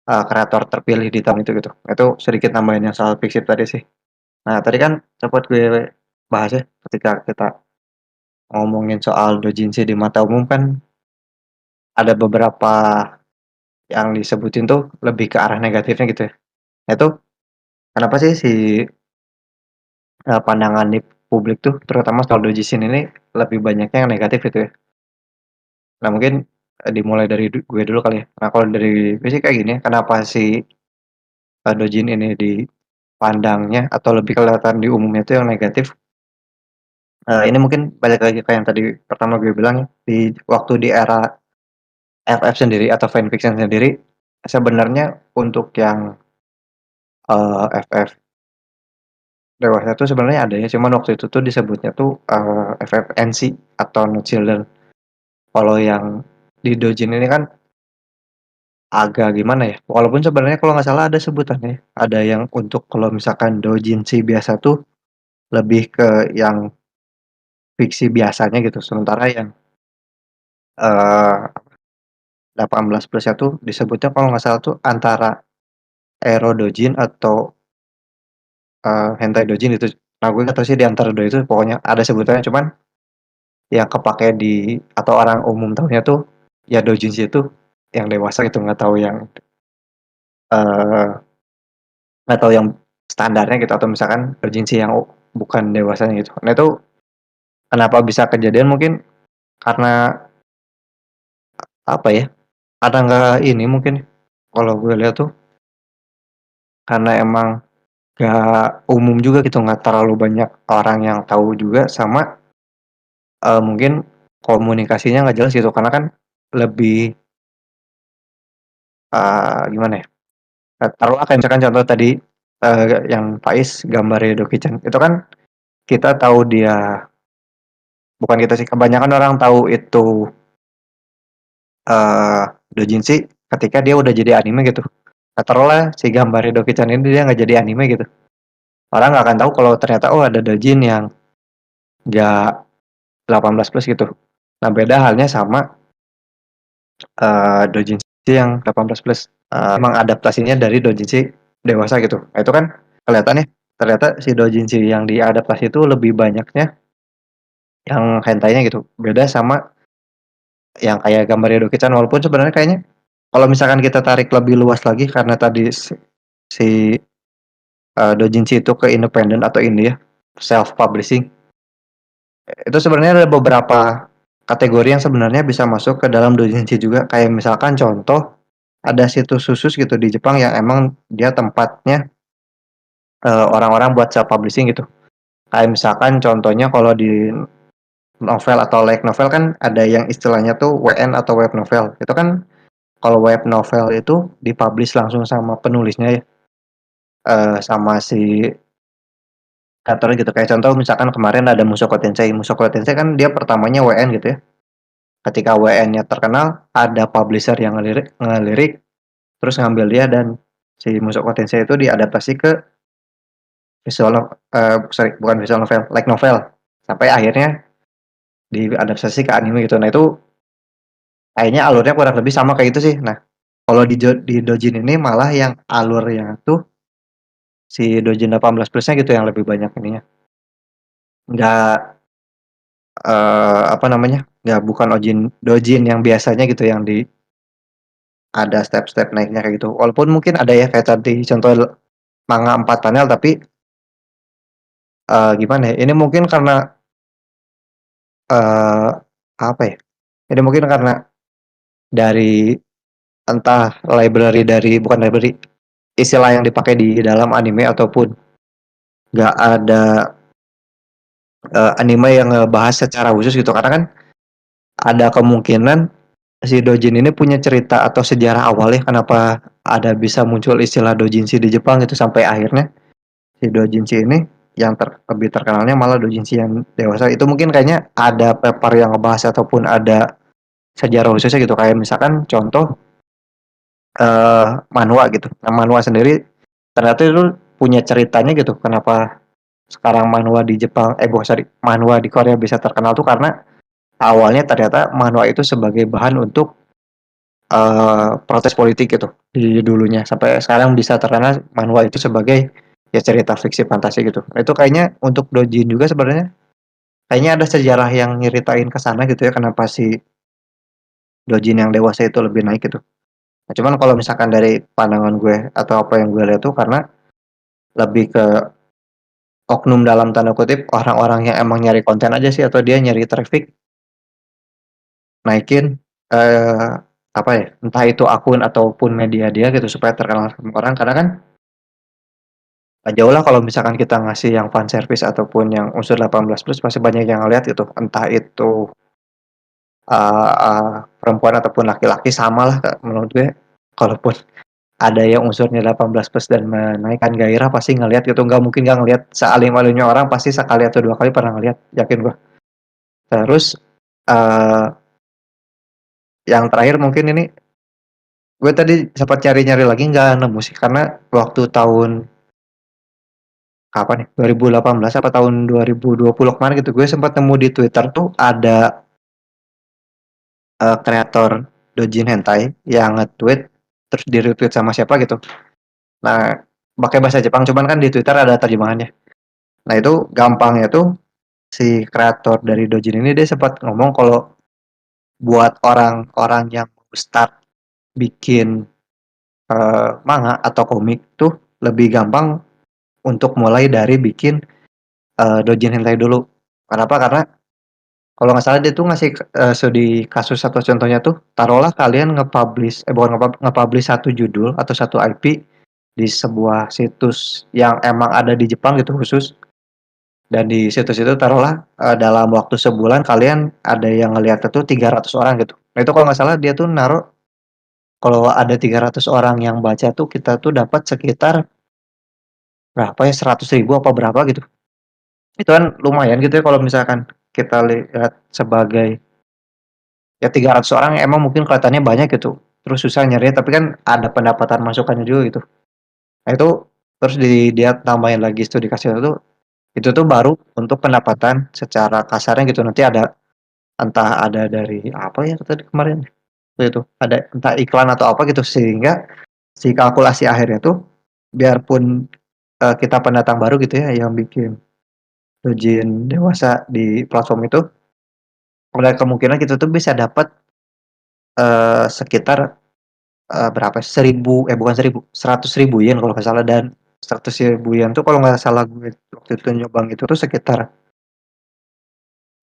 kreator terpilih di tahun itu gitu. Itu sedikit nambahin yang soal Pixiv tadi sih. Nah tadi kan sempat gue bahas ya ketika kita ngomongin soal doujinshi di mata umum kan ada beberapa yang disebutin tuh lebih ke arah negatifnya gitu ya. Nah itu kenapa sih si pandangan di publik tuh terutama soal doujinshi ini lebih banyaknya yang negatif gitu ya. Nah mungkin dimulai dari gue dulu kali ya. Nah kalau dari gue sih kayak gini ya, kenapa si doujin ini dipandangnya atau lebih kelihatan di umumnya itu yang negatif. Ini mungkin balik lagi kayak yang tadi pertama gue bilang ya, di era FF sendiri atau fanfiction sendiri, sebenarnya untuk yang FF dewasa tuh sebenarnya ada ya, cuman waktu itu tuh disebutnya tuh FFNC atau No Children. Kalau yang di doujin ini kan agak gimana ya, walaupun sebenarnya kalau nggak salah ada sebutannya, ada yang untuk kalau misalkan doujinshi biasa tuh lebih ke yang fiksi biasanya gitu, sementara yang eee, 18 plus-nya tuh disebutnya kalau nggak salah tuh antara ero doujin atau hentai doujin itu. Nah gue nggak tahu sih di antara 2 itu pokoknya ada sebutannya, cuman yang kepakai di atau orang umum tahunya tuh ya doujinshi itu yang dewasa gitu, eee, nggak tahu yang standarnya gitu atau misalkan doujinshi yang bukan dewasanya gitu. Nah itu kenapa bisa kejadian mungkin karena apa ya, karena nggak ini mungkin kalau gue lihat tuh karena emang nggak umum juga gitu, nggak terlalu banyak orang yang tahu juga, sama mungkin komunikasinya nggak jelas gitu karena kan lebih gimana ya, taruhlah kayak misalkan contoh tadi yang Faiz gambarnya Doki-chan itu kan kita tahu dia, bukan kita sih, kebanyakan orang tahu itu doujinshi ketika dia udah jadi anime gitu. Nah, taruhlah si gambarnya Doki-chan ini dia nggak jadi anime gitu. Orang nggak akan tahu kalau ternyata oh ada doujin yang nggak 18 plus gitu. Nah beda halnya sama doujinshi yang 18 plus. emang adaptasinya dari doujinshi dewasa gitu. Nah, itu kan kelihatan ya, ternyata si doujinshi yang diadaptasi itu lebih banyaknya yang hentai-nya gitu. Beda sama yang kayak gambar Edo-chan walaupun sebenarnya kayaknya kalau misalkan kita tarik lebih luas lagi karena tadi si, doujinshi itu ke independen atau indie ya, self publishing. Itu sebenarnya ada beberapa kategori yang sebenarnya bisa masuk ke dalam doujinshi juga. Kayak misalkan contoh, ada situs khusus gitu di Jepang yang emang dia tempatnya, orang-orang buat self publishing gitu. Kayak misalkan contohnya kalau di novel atau light novel kan ada yang istilahnya tuh WN atau web novel. Itu kan kalau web novel itu dipublish langsung sama penulisnya ya, sama si kreatornya gitu. Kayak contoh misalkan kemarin ada Mushoku Tensei. Mushoku Tensei kan dia pertamanya WN gitu ya. Ketika WN-nya terkenal, ada publisher yang ngelirik terus ngambil dia dan si Mushoku Tensei itu diadaptasi ke sorry bukan visual novel, light novel. Sampai akhirnya diadaptasi ke anime gitu. Nah, itu kayaknya alurnya kurang lebih sama kayak gitu sih. Nah, kalau di Dojin ini malah yang alurnya tuh si Dojin 18 plusnya gitu yang lebih banyak ininya. Nggak apa namanya? Nggak bukan Dojin yang biasanya gitu yang ada step-step naiknya kayak gitu. Walaupun mungkin ada ya kayak tadi contoh manga 4 panel tapi gimana ya? Ini mungkin karena eh apa ya? Ini mungkin karena dari entah library dari bukan library istilah yang dipakai di dalam anime ataupun nggak ada anime yang ngebahas secara khusus gitu karena kan ada kemungkinan si Dojin ini punya cerita atau sejarah awalnya kenapa ada bisa muncul istilah Dojinshi di Jepang itu sampai akhirnya si Dojinshi ini yang lebih terkenalnya malah Dojinshi yang dewasa itu mungkin kayaknya ada paper yang ngebahas ataupun ada sejarah khususnya gitu kayak misalkan contoh manhwa gitu. Nah, manhwa sendiri ternyata itu punya ceritanya gitu kenapa sekarang manhwa di Jepang bukan sorry manhwa di Korea bisa terkenal tuh karena awalnya ternyata manhwa itu sebagai bahan untuk protes politik gitu di dulunya sampai sekarang bisa terkenal manhwa itu sebagai ya cerita fiksi fantasi gitu. Nah, itu kayaknya untuk Dojin juga sebenarnya kayaknya ada sejarah yang nyeritain ke sana gitu ya kenapa si Dojin yang dewasa itu lebih naik gitu. Nah, cuman kalau misalkan dari pandangan gue atau apa yang gue lihat tuh karena lebih ke oknum dalam tanda kutip orang-orang yang emang nyari konten aja sih atau dia nyari traffic naikin eh apa ya entah itu akun ataupun media dia gitu supaya terkenal sama orang karena kan gak jauh lah kalau misalkan kita ngasih yang fan service ataupun yang unsur 18 plus pasti banyak yang ngeliat gitu entah itu perempuan ataupun laki-laki sama lah menurut gue kalaupun ada yang unsurnya 18 plus dan menaikkan gairah pasti ngelihat gitu nggak mungkin nggak ngelihat sealim-alimnya orang pasti sekali atau dua kali pernah ngelihat yakin gue terus uh, yang terakhir mungkin ini gue tadi sempat cari-nyari lagi nggak nemu sih karena waktu tahun kapan nih 2018 apa tahun 2020 kemarin gitu gue sempat nemu di Twitter tuh ada kreator Dojin Hentai yang nge-tweet terus di-retweet sama siapa gitu. Nah, pakai bahasa Jepang cuman kan di Twitter ada terjemahannya. Nah, itu gampangnya tuh si kreator dari Dojin ini dia sempat ngomong kalau buat orang-orang yang start bikin manga atau komik tuh lebih gampang untuk mulai dari bikin Dojin Hentai dulu. Kenapa? Karena kalau nggak salah dia tuh ngasih studi kasus atau contohnya tuh taruhlah kalian nge-publish bukan nge-publish satu judul atau satu IP di sebuah situs yang emang ada di Jepang gitu khusus dan di situs itu taruhlah dalam waktu sebulan kalian ada yang ngelihat itu 300 orang gitu. Nah, itu kalau nggak salah dia tuh naruh kalau ada 300 orang yang baca tuh kita tuh dapat sekitar berapa ya 100.000 apa berapa gitu. Itu kan lumayan gitu ya kalau misalkan kita lihat sebagai ya 300 orang emang mungkin kelihatannya banyak gitu. Terus susah nyarinya tapi kan ada pendapatan masukannya juga gitu. Nah, itu terus dia tambahin lagi studi kasus itu tuh baru untuk pendapatan secara kasarnya gitu. Nanti ada entah ada dari apa ya tadi kemarin itu ada entah iklan atau apa gitu sehingga si kalkulasi akhirnya tuh biarpun kita pendatang baru gitu ya yang bikin doujin dewasa di platform itu, ada kemungkinan kita tuh bisa dapat sekitar berapa, 1.000, bukan 1.000, 100.000 yen kalau nggak salah, dan 100.000 yen tuh kalau nggak salah gue waktu itu nyobang itu tuh sekitar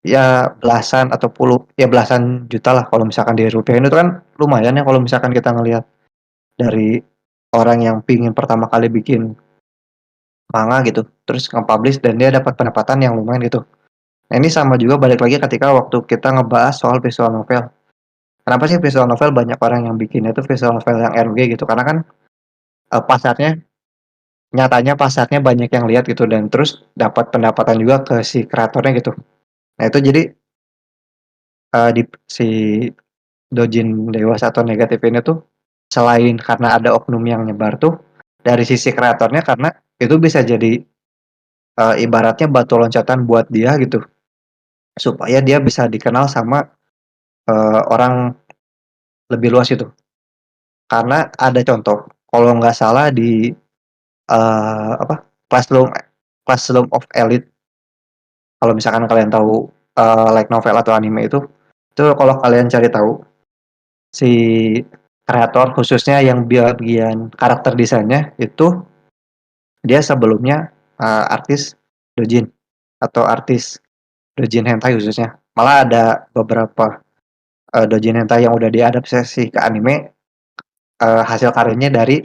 ya belasan atau ya belasan juta lah kalau misalkan dirupiahin, itu kan lumayan ya kalau misalkan kita ngelihat dari orang yang pingin pertama kali bikin manga gitu, terus nge-publish dan dia dapat pendapatan yang lumayan gitu. Nah, ini sama juga balik lagi ketika waktu kita ngebahas soal visual novel. Kenapa sih visual novel banyak orang yang bikinnya itu visual novel yang RG gitu? Karena kan pasarnya, nyatanya pasarnya banyak yang lihat gitu, dan terus dapat pendapatan juga ke si kreatornya gitu. Nah itu jadi di si doujin dewasa atau negatif ini tuh selain karena ada oknum yang nyebar tuh dari sisi kreatornya, karena itu bisa jadi ibaratnya batu loncatan buat dia gitu, supaya dia bisa dikenal sama orang lebih luas gitu. Karena ada contoh, kalau nggak salah di apa, Classroom Classroom of Elite, kalau misalkan kalian tahu light novel atau anime itu kalau kalian cari tahu si kreator khususnya yang bagian karakter desainnya itu dia sebelumnya artis doujin atau artis doujin hentai khususnya. Malah ada beberapa doujin hentai yang udah diadaptasi ke anime, hasil karyanya dari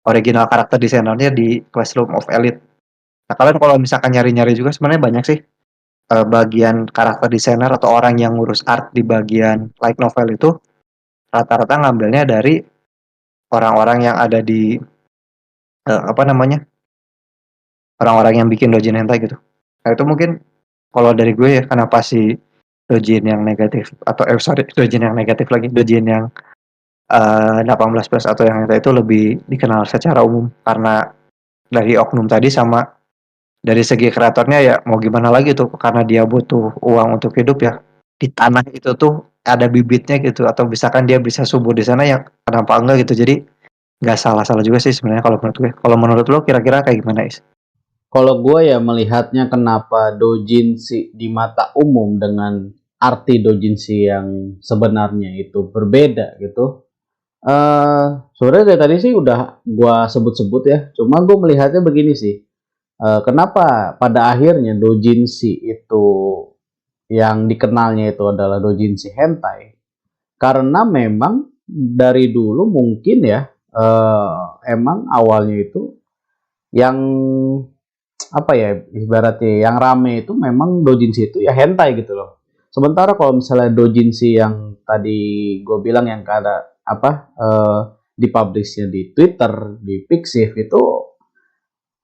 original karakter desainernya di Classroom of Elite. Nah, kalian kalau misalkan nyari-nyari juga sebenarnya banyak sih bagian karakter desainer atau orang yang ngurus art di bagian light novel itu rata-rata ngambilnya dari orang-orang yang ada di apa namanya, orang-orang yang bikin doujin hentai gitu. Nah itu mungkin kalau dari gue ya, kenapa si doujin yang negatif atau sorry, doujin yang negatif lagi, doujin yang 18 plus atau yang hentai itu lebih dikenal secara umum, karena dari oknum tadi sama dari segi kreatornya ya mau gimana lagi tuh, karena dia butuh uang untuk hidup ya. Di tanah itu tuh ada bibitnya gitu, atau misalkan dia bisa subur di sana ya kenapa enggak gitu. Jadi nggak salah-salah juga sih sebenarnya kalau menurut gue. Kalau menurut lo kira-kira kayak gimana, Is? Kalau gue ya melihatnya kenapa doujinshi di mata umum dengan arti doujinshi yang sebenarnya itu berbeda gitu. Sebenarnya dari tadi sih udah gue sebut-sebut ya. Cuma gue melihatnya begini sih. Kenapa pada akhirnya doujinshi itu yang dikenalnya itu adalah doujinshi hentai? Karena memang dari dulu mungkin ya emang awalnya itu yang apa ya ibaratnya yang rame itu memang doujinshi itu ya hentai gitu loh. Sementara kalau misalnya doujinshi yang tadi gue bilang yang ada apa dipublishnya di Twitter, di Pixiv itu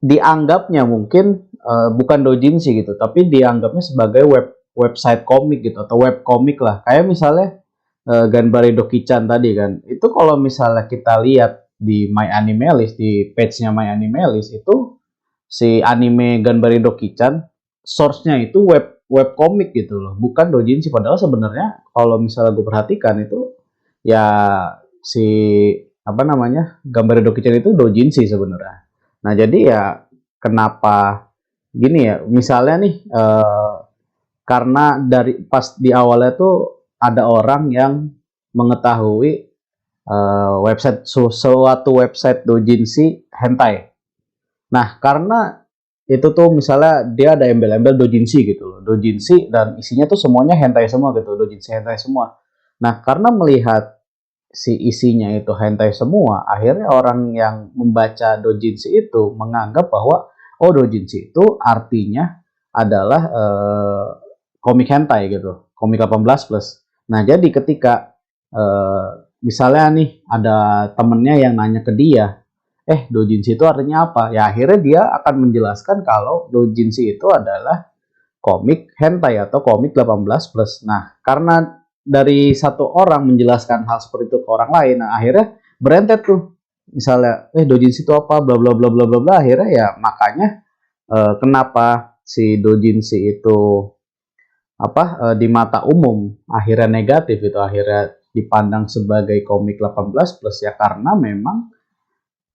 dianggapnya mungkin bukan doujinshi gitu, tapi dianggapnya sebagai website komik gitu atau web komik lah. Kayak misalnya Ganbare Doki-chan tadi kan. Itu kalau misalnya kita lihat di My Animalist, di page-nya My Animalist itu si anime Ganbare Doki-chan source-nya itu web komik gitu loh, bukan doujinshi. Padahal sebenarnya kalau misalnya gue perhatikan itu ya si apa namanya Ganbare Doki-chan itu doujinshi sebenarnya. Nah jadi ya kenapa gini ya, misalnya nih karena dari pas di awalnya tuh ada orang yang mengetahui suatu website doujinshi hentai. Nah, karena itu tuh misalnya dia ada embel-embel doujinshi gitu loh. Doujinshi dan isinya tuh semuanya hentai semua gitu, doujinshi hentai semua. Nah, karena melihat si isinya itu hentai semua, akhirnya orang yang membaca doujinshi itu menganggap bahwa oh doujinshi itu artinya adalah komik hentai gitu, komik 18 plus. Nah, jadi ketika misalnya nih ada temennya yang nanya ke dia, doujinshi itu artinya apa? Ya akhirnya dia akan menjelaskan kalau doujinshi itu adalah komik hentai atau komik 18 plus. Nah, karena dari satu orang menjelaskan hal seperti itu ke orang lain, nah akhirnya berentet tuh. Misalnya, doujinshi itu apa? Bla bla bla bla bla bla. Akhirnya ya makanya kenapa si doujinshi itu di mata umum akhirnya negatif itu, akhirnya dipandang sebagai komik 18 plus ya karena memang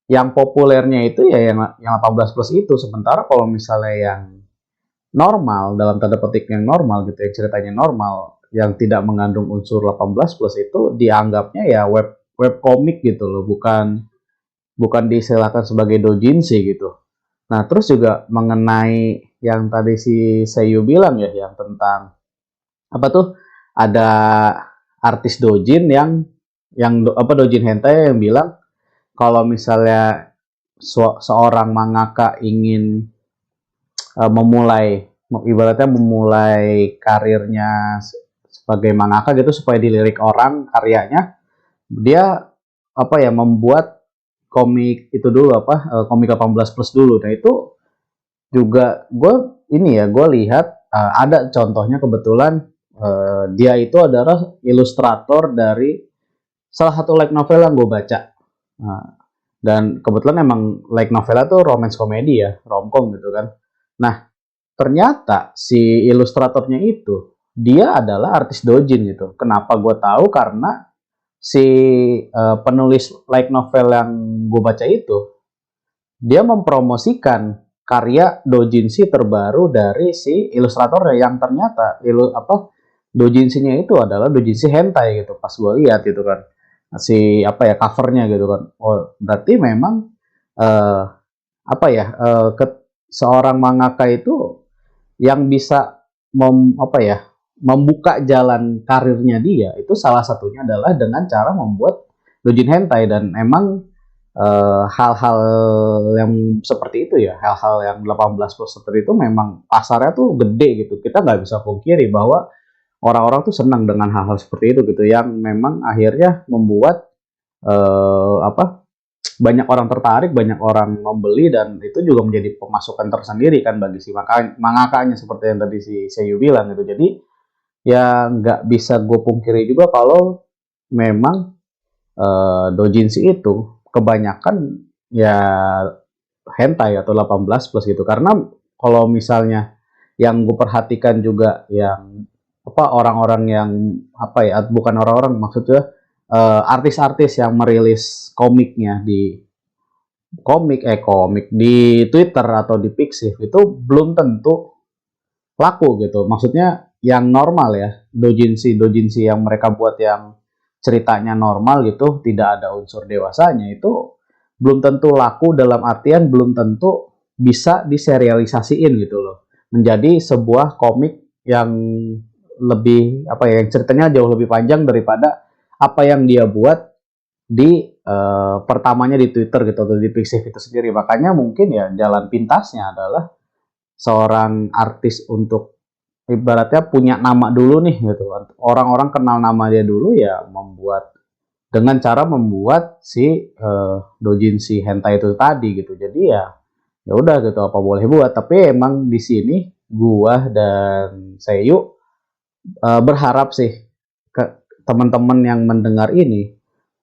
yang populernya itu ya yang 18 plus itu. Sementara kalau misalnya yang normal, dalam tanda petik yang normal gitu ya, ceritanya normal, yang tidak mengandung unsur 18 plus itu dianggapnya ya web komik gitu loh, bukan bukan diistilahkan sebagai doujinshi gitu. Nah, terus juga mengenai yang tadi si Seiyu bilang ya, yang tentang apa tuh, ada artis doujin yang apa doujin hentai yang bilang kalau misalnya seorang mangaka ingin memulai ibaratnya memulai karirnya sebagai mangaka gitu supaya dilirik orang karyanya, dia apa ya membuat komik itu dulu apa komik 18 plus dulu. Nah itu juga gue ini ya gue lihat ada contohnya kebetulan dia itu adalah ilustrator dari salah satu light novel yang gue baca. Nah, dan kebetulan emang light novelnya tuh romance komedi ya, romcom gitu kan. Nah, ternyata si ilustratornya itu dia adalah artis doujin gitu. Kenapa gue tahu? Karena si penulis light novel yang gue baca itu dia mempromosikan karya doujinshi terbaru dari si ilustratornya yang ternyata doujinshi-nya itu adalah doujinshi hentai gitu. Pas gue lihat gitu kan si apa ya covernya gitu kan. Oh, berarti memang eh, apa ya seorang mangaka itu yang bisa apa ya membuka jalan karirnya dia itu salah satunya adalah dengan cara membuat doujin hentai. Dan emang hal-hal yang seperti itu ya, hal-hal yang 18 plus seperti itu memang pasarnya tuh gede gitu. Kita nggak bisa pungkiri bahwa orang-orang tuh senang dengan hal-hal seperti itu gitu, yang memang akhirnya membuat apa banyak orang tertarik, banyak orang membeli, dan itu juga menjadi pemasukan tersendiri kan bagi si mangakanya seperti yang tadi si Seiyu bilang gitu. Jadi ya nggak bisa gue pungkiri juga kalau memang doujinshi itu kebanyakan ya hentai atau 18 plus gitu. Karena kalau misalnya yang gue perhatikan juga yang apa orang-orang yang apa ya bukan orang-orang maksudnya artis-artis yang merilis komiknya di komik di Twitter atau di Pixiv itu belum tentu laku gitu. Maksudnya yang normal ya, doujinshi yang mereka buat yang ceritanya normal gitu, tidak ada unsur dewasanya itu belum tentu laku, dalam artian belum tentu bisa diserialisasiin gitu loh. Menjadi sebuah komik yang lebih apa ya, yang ceritanya jauh lebih panjang daripada apa yang dia buat di pertamanya di Twitter gitu atau di Pixiv itu sendiri. Makanya mungkin ya jalan pintasnya adalah seorang artis untuk ibaratnya punya nama dulu nih gitu. Orang-orang kenal nama dia dulu ya membuat dengan cara membuat si doujinshi hentai itu tadi gitu. Jadi ya ya udah gitu apa boleh buat. Tapi emang di sini gua dan Seiyu berharap sih ke teman-teman yang mendengar ini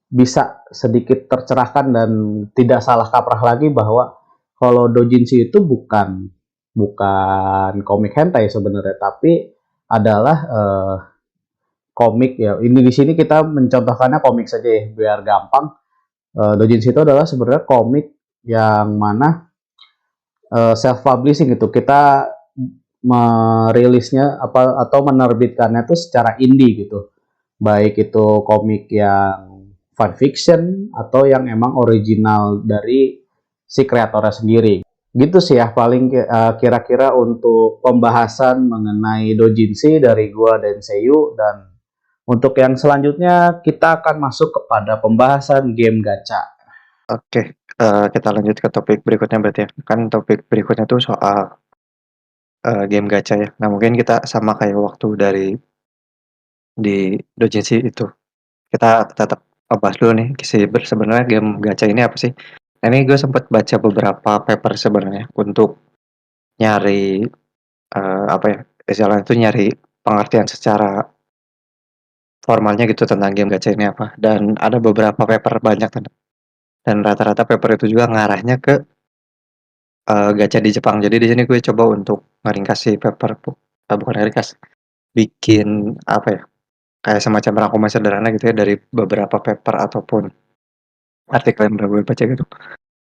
bisa sedikit tercerahkan dan tidak salah kaprah lagi bahwa kalau doujinshi itu bukan komik hentai sebenarnya, tapi adalah komik ya. Ini di sini kita mencontohkannya komik saja ya biar gampang. Doujinshi itu adalah sebenarnya komik yang mana self publishing itu kita merilisnya apa atau menerbitkannya itu secara indie gitu. Baik itu komik yang fan fiction atau yang emang original dari si kreatornya sendiri. Gitu sih ya paling kira-kira untuk pembahasan mengenai doujinshi dari gua dan Seiyu. Dan untuk yang selanjutnya kita akan masuk kepada pembahasan game gacha. Oke, kita lanjut ke topik berikutnya berarti ya. Kan topik berikutnya tuh soal game gacha ya. Nah mungkin kita sama kayak waktu di doujinshi itu. Kita tetap bahas dulu nih sebenarnya game gacha ini apa sih? Nah, ini gue sempat baca beberapa paper sebenarnya untuk nyari apa ya? Istilahnya itu nyari pengertian secara formalnya gitu tentang game gacha ini apa. Dan ada beberapa paper banyak dan rata-rata paper itu juga ngarahnya ke gacha di Jepang. Jadi di sini gue coba untuk ngeringkas si paper bukan ngeringkas, bikin apa ya? Kayak semacam rangkuman sederhana gitu ya dari beberapa paper ataupun artikel yang udah gue baca gitu.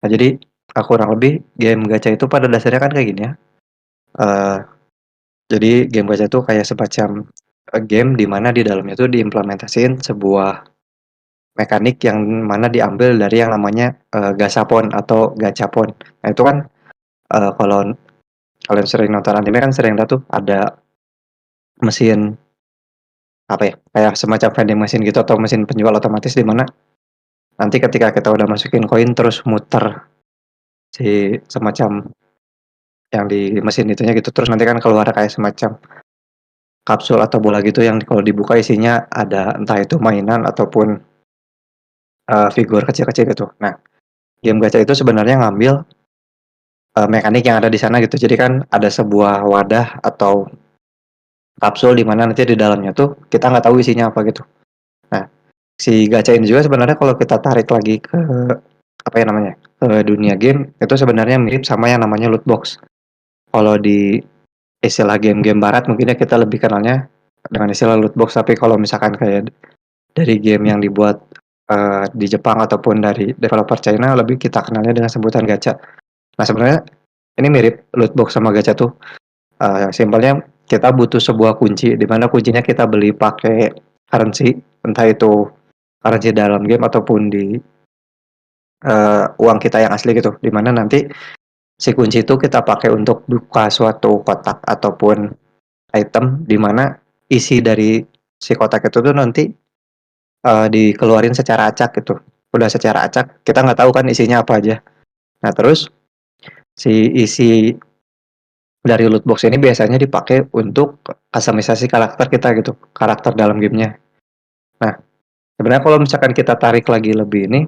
Nah, jadi, kurang lebih game gacha itu pada dasarnya kan kayak gini ya, eee, jadi game gacha itu kayak semacam, game di mana di dalamnya tuh diimplementasiin sebuah mekanik yang mana diambil dari yang namanya, Gashapon atau Gachapon. Nah, itu kan, kalau kalian sering nonton anime kan sering lihat tuh ada mesin, apa ya, kayak semacam vending machine gitu atau mesin penjual otomatis di mana nanti ketika kita udah masukin koin terus muter si semacam yang di mesin itunya gitu, terus nanti kan keluar kayak semacam kapsul atau bola gitu yang kalau dibuka isinya ada entah itu mainan ataupun, figur kecil-kecil gitu. Nah, game gacha itu sebenarnya ngambil, mekanik yang ada di sana gitu. Jadi kan ada sebuah wadah atau kapsul di mana nanti di dalamnya tuh kita nggak tahu isinya apa gitu. Nah, si gacha ini juga sebenarnya kalau kita tarik lagi ke, apa ya namanya, ke dunia game, itu sebenarnya mirip sama yang namanya loot box. Kalau di istilah game-game barat mungkin ya kita lebih kenalnya dengan istilah loot box, tapi kalau misalkan kayak dari game yang dibuat, di Jepang ataupun dari developer China lebih kita kenalnya dengan sebutan gacha. Nah, sebenarnya ini mirip loot box sama gacha tuh, simpelnya kita butuh sebuah kunci, di mana kuncinya kita beli pakai currency, entah itu currency dalam game ataupun di, uang kita yang asli gitu, di mana nanti si kunci itu kita pakai untuk buka suatu kotak ataupun item, di mana isi dari si kotak itu tuh nanti, dikeluarin secara acak gitu. Udah secara acak, kita nggak tahu kan isinya apa aja. Nah, terus si isi dari loot box ini biasanya dipakai untuk customisasi karakter kita gitu, karakter dalam gamenya. Nah, sebenarnya kalau misalkan kita tarik lagi lebih ini,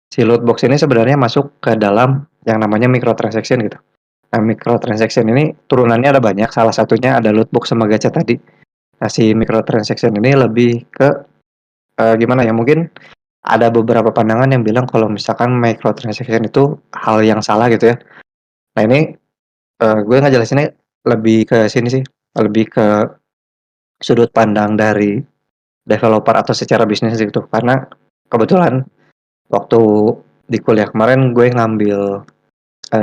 si loot box ini sebenarnya masuk ke dalam yang namanya microtransaction gitu. Nah, microtransaction ini turunannya ada banyak, salah satunya ada loot box sama gacha tadi. Nah, si microtransaction ini lebih ke, gimana ya, mungkin ada beberapa pandangan yang bilang kalau misalkan microtransaction itu hal yang salah gitu ya. Nah, ini, gue ngejelasinnya lebih ke sini sih, lebih ke sudut pandang dari developer atau secara bisnis gitu. Karena kebetulan waktu di kuliah kemarin gue ngambil,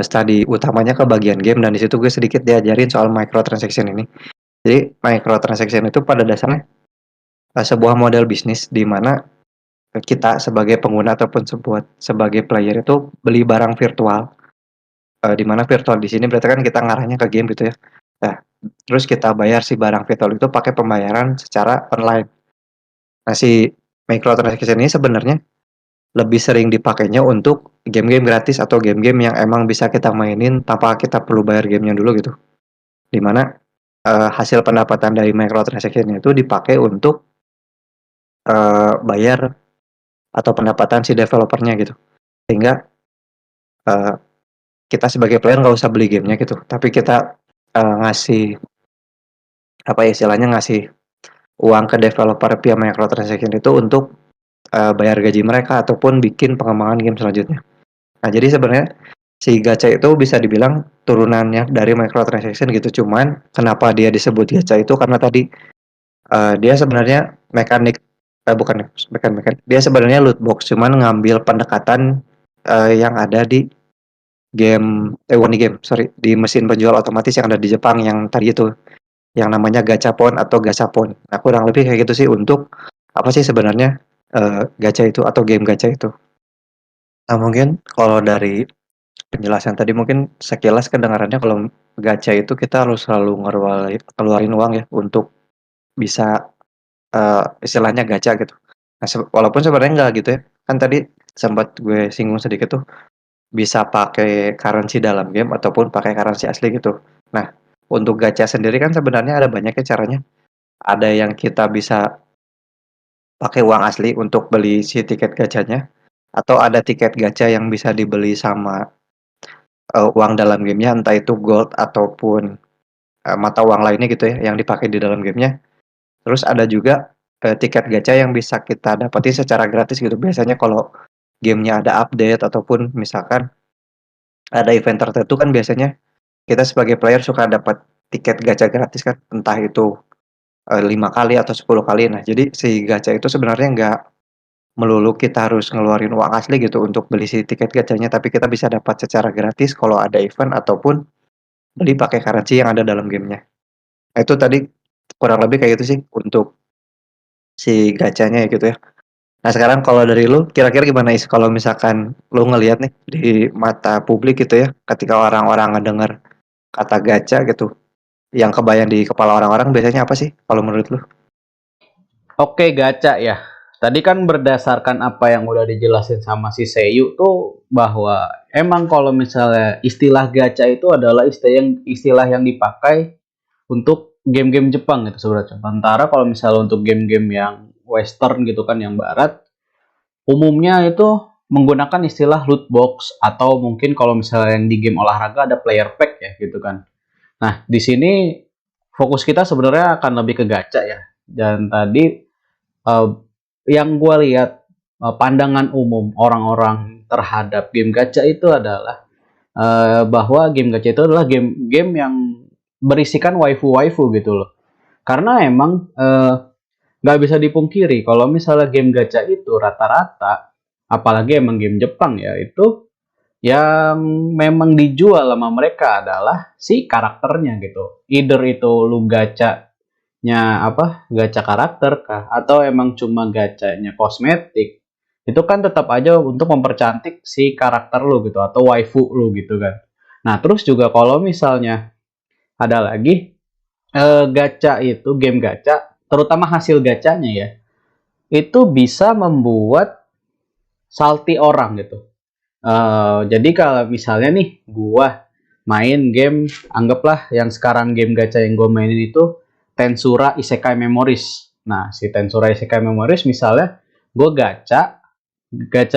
studi utamanya ke bagian game dan di situ gue sedikit diajarin soal microtransaction ini. Jadi microtransaction itu pada dasarnya, sebuah model bisnis di mana kita sebagai pengguna ataupun sebagai player itu beli barang virtual, di mana virtual di sini berarti kan kita ngarahnya ke game gitu ya. Nah, terus kita bayar si barang virtual itu pakai pembayaran secara online. Nah, si microtransaction ini sebenarnya lebih sering dipakainya untuk game-game gratis atau game-game yang emang bisa kita mainin tanpa kita perlu bayar gamenya dulu gitu. Di mana, hasil pendapatan dari microtransaction itu dipakai untuk, bayar atau pendapatan si developernya gitu. Sehingga, eee, kita sebagai player nggak usah beli gamenya gitu, tapi kita, ngasih, apa ya istilahnya, ngasih uang ke developer via microtransaction itu untuk, bayar gaji mereka ataupun bikin pengembangan game selanjutnya. Nah, jadi sebenarnya si gacha itu bisa dibilang turunannya dari microtransaction gitu, cuman kenapa dia disebut gacha itu karena tadi, dia sebenarnya bukan mekanik, dia sebenarnya loot box, cuman ngambil pendekatan, yang ada di bukan di game, sorry, di mesin penjual otomatis yang ada di Jepang yang tadi itu, yang namanya Gachapon atau Gashapon. Nah, kurang lebih kayak gitu sih untuk apa sih sebenarnya, gacha itu atau game gacha itu. Nah, mungkin kalau dari penjelasan tadi mungkin sekilas kedengarannya kalau gacha itu kita harus selalu ngeluarin uang ya untuk bisa, istilahnya gacha gitu. Nah, walaupun sebenarnya nggak gitu ya, kan tadi sempat gue singgung sedikit tuh, bisa pakai currency dalam game ataupun pakai currency asli gitu. Nah, untuk gacha sendiri kan sebenarnya ada banyak ya caranya. Ada yang kita bisa pakai uang asli untuk beli si tiket gachanya, atau ada tiket gacha yang bisa dibeli sama, uang dalam gamenya, entah itu gold ataupun, mata uang lainnya gitu ya, yang dipakai di dalam gamenya. Terus ada juga, tiket gacha yang bisa kita dapetin secara gratis gitu. Biasanya kalau gamenya ada update ataupun misalkan ada event tertentu kan biasanya kita sebagai player suka dapat tiket gacha gratis kan, entah itu, 5 kali atau 10 kali. Nah, jadi si gacha itu sebenarnya nggak melulu kita harus ngeluarin uang asli gitu untuk beli si tiket gacanya, tapi kita bisa dapat secara gratis kalau ada event ataupun beli pakai currency yang ada dalam gamenya. Nah, itu tadi kurang lebih kayak gitu sih untuk si gacanya ya gitu ya. Nah, sekarang kalau dari lu kira-kira gimana Is kalau misalkan lu ngelihat nih di mata publik gitu ya, ketika orang-orang ngedenger kata gacha gitu, yang kebayang di kepala orang-orang biasanya apa sih kalau menurut lu? Oke, gacha ya. Tadi kan berdasarkan apa yang udah dijelasin sama si Seiyu tuh bahwa emang kalau misalnya istilah gacha itu adalah istilah yang dipakai untuk game-game Jepang gitu sebenarnya. Sementara kalau misalnya untuk game-game yang western gitu kan yang barat, umumnya itu menggunakan istilah loot box atau mungkin kalau misalnya yang di game olahraga ada player pack ya gitu kan. Nah, di sini fokus kita sebenarnya akan lebih ke gacha ya. Dan tadi uh, yang gue lihat pandangan umum orang-orang terhadap game gacha itu adalah bahwa game gacha itu adalah game-game yang berisikan waifu-waifu gitu loh. Karena emang nggak bisa dipungkiri kalau misalnya game gacha itu rata-rata, apalagi emang game Jepang ya, itu yang memang dijual sama mereka adalah si karakternya gitu. Either itu lu gacanya apa, gacha karakter kah, atau emang cuma gacanya kosmetik, itu kan tetap aja untuk mempercantik si karakter lu gitu, atau waifu lu gitu kan. Nah terus juga kalau misalnya ada lagi gacha itu, game gacha, terutama hasil gacanya ya, itu bisa membuat salty orang gitu. Jadi kalau misalnya nih gua main game, anggaplah yang sekarang game gacha yang gue mainin itu Tensura Isekai Memories. Nah, si Tensura Isekai Memories misalnya gue gacha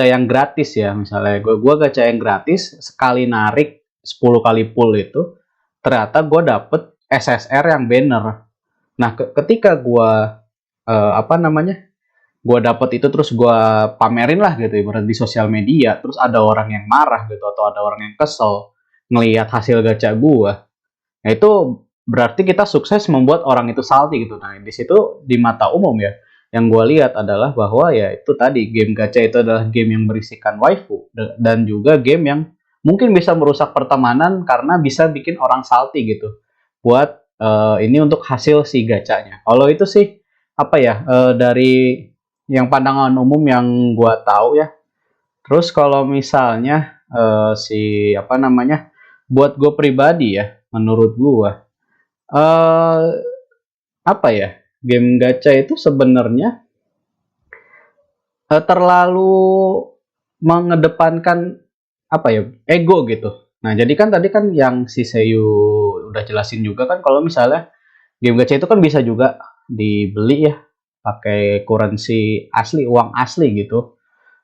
yang gratis ya, misalnya gue gacha yang gratis sekali narik 10 kali pull itu ternyata gue dapet SSR yang banner. Nah, ketika gue apa namanya, gue dapet itu terus gue pamerin lah gitu ibarat di sosial media, terus ada orang yang marah gitu atau ada orang yang kesel ngelihat hasil gacha gue, nah itu berarti kita sukses membuat orang itu salty gitu. Nah di situ di mata umum ya, yang gue lihat adalah bahwa ya itu tadi game gacha itu adalah game yang berisikan waifu dan juga game yang mungkin bisa merusak pertemanan karena bisa bikin orang salty gitu buat ini untuk hasil si gacanya. Kalau itu sih apa ya, dari yang pandangan umum yang gua tahu ya. Terus kalau misalnya si apa namanya, buat gue pribadi ya, menurut gua apa ya, game gacha itu sebenarnya terlalu mengedepankan apa ya, ego gitu. Nah jadi kan tadi kan yang si Seiyu udah jelasin juga kan kalau misalnya game gacha itu kan bisa juga dibeli ya pakai currency asli, uang asli gitu.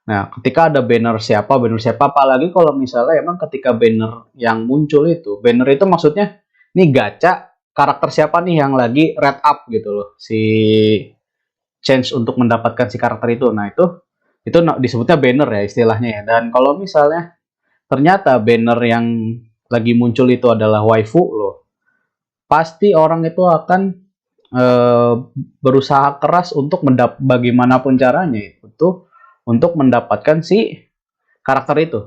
Nah, ketika ada banner siapa, apalagi kalau misalnya emang ketika banner yang muncul itu, banner itu maksudnya nih gacha karakter siapa nih yang lagi red up gitu loh, si chance untuk mendapatkan si karakter itu. Nah, itu disebutnya banner ya istilahnya ya. Dan kalau misalnya ternyata banner yang lagi muncul itu adalah waifu loh, pasti orang itu akan eh, berusaha keras untuk bagaimanapun caranya itu untuk mendapatkan si karakter itu.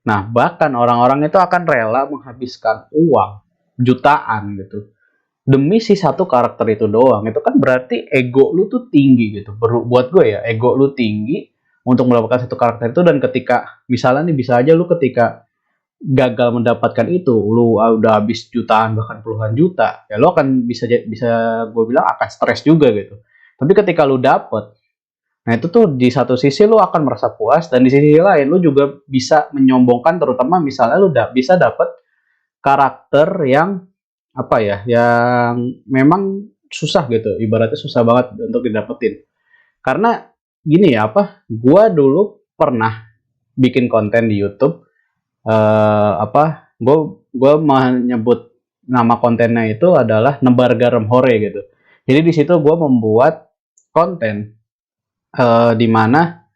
Nah, bahkan orang-orang itu akan rela menghabiskan uang jutaan gitu demi si satu karakter itu doang. Itu kan berarti ego lu tuh tinggi gitu. Buat gue ya, ego lu tinggi untuk mendapatkan satu karakter itu. Dan ketika misalnya nih, bisa aja lu ketika gagal mendapatkan itu, lu udah habis jutaan bahkan puluhan juta, ya lu akan bisa gue bilang akan stres juga gitu. Tapi ketika lu dapet, nah itu tuh di satu sisi lu akan merasa puas, dan di sisi lain lu juga bisa menyombongkan, terutama misalnya lu bisa dapet karakter yang apa ya, yang memang susah gitu, ibaratnya susah banget untuk didapetin. Karena gini ya, apa, gua dulu pernah bikin konten di YouTube, apa, gue menyebut nama kontennya itu adalah nebar garam hore gitu. Jadi di situ gue membuat konten di mana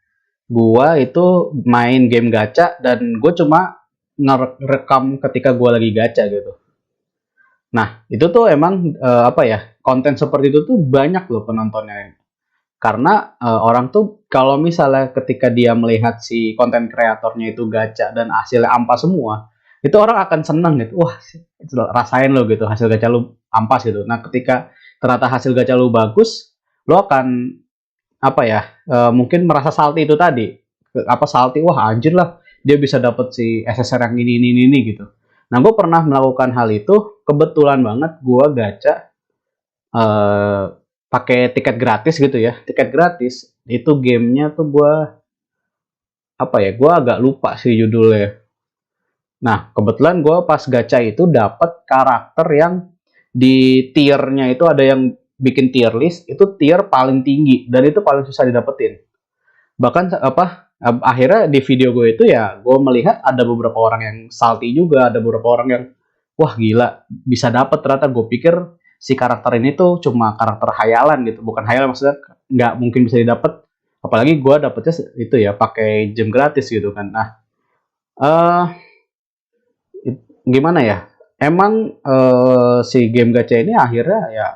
gue itu main game gacha dan gue cuma ngerekam ketika gue lagi gacha gitu. Nah itu tuh emang apa ya, konten seperti itu tuh banyak loh penontonnya. Karena orang tuh kalau misalnya ketika dia melihat si konten kreatornya itu gacha dan hasilnya ampas semua, itu orang akan senang gitu. Wah, rasain lo gitu hasil gacha lu ampas gitu. Nah, ketika ternyata hasil gacha lu bagus, lo akan apa ya? Mungkin merasa salty itu tadi. Apa salty? Wah, anjir lah. Dia bisa dapet si SSR yang ini gitu. Nah, gue pernah melakukan hal itu. Kebetulan banget gue gacha eh pakai tiket gratis gitu ya. Tiket gratis itu gamenya tuh gua apa ya? Gua agak lupa sih judulnya. Nah, kebetulan gua pas gacha itu dapat karakter yang di tiernya itu ada yang bikin tier list itu tier paling tinggi dan itu paling susah didapetin. Bahkan apa akhirnya di video gue itu ya gue melihat ada beberapa orang yang salty juga, ada beberapa orang yang wah gila bisa dapet, ternyata gue pikir si karakter ini tuh cuma karakter hayalan gitu, bukan hayalan maksudnya nggak mungkin bisa didapat, apalagi gue dapetnya itu ya pakai gem gratis gitu kan. Nah, eh gimana ya, emang si game gacha ini akhirnya ya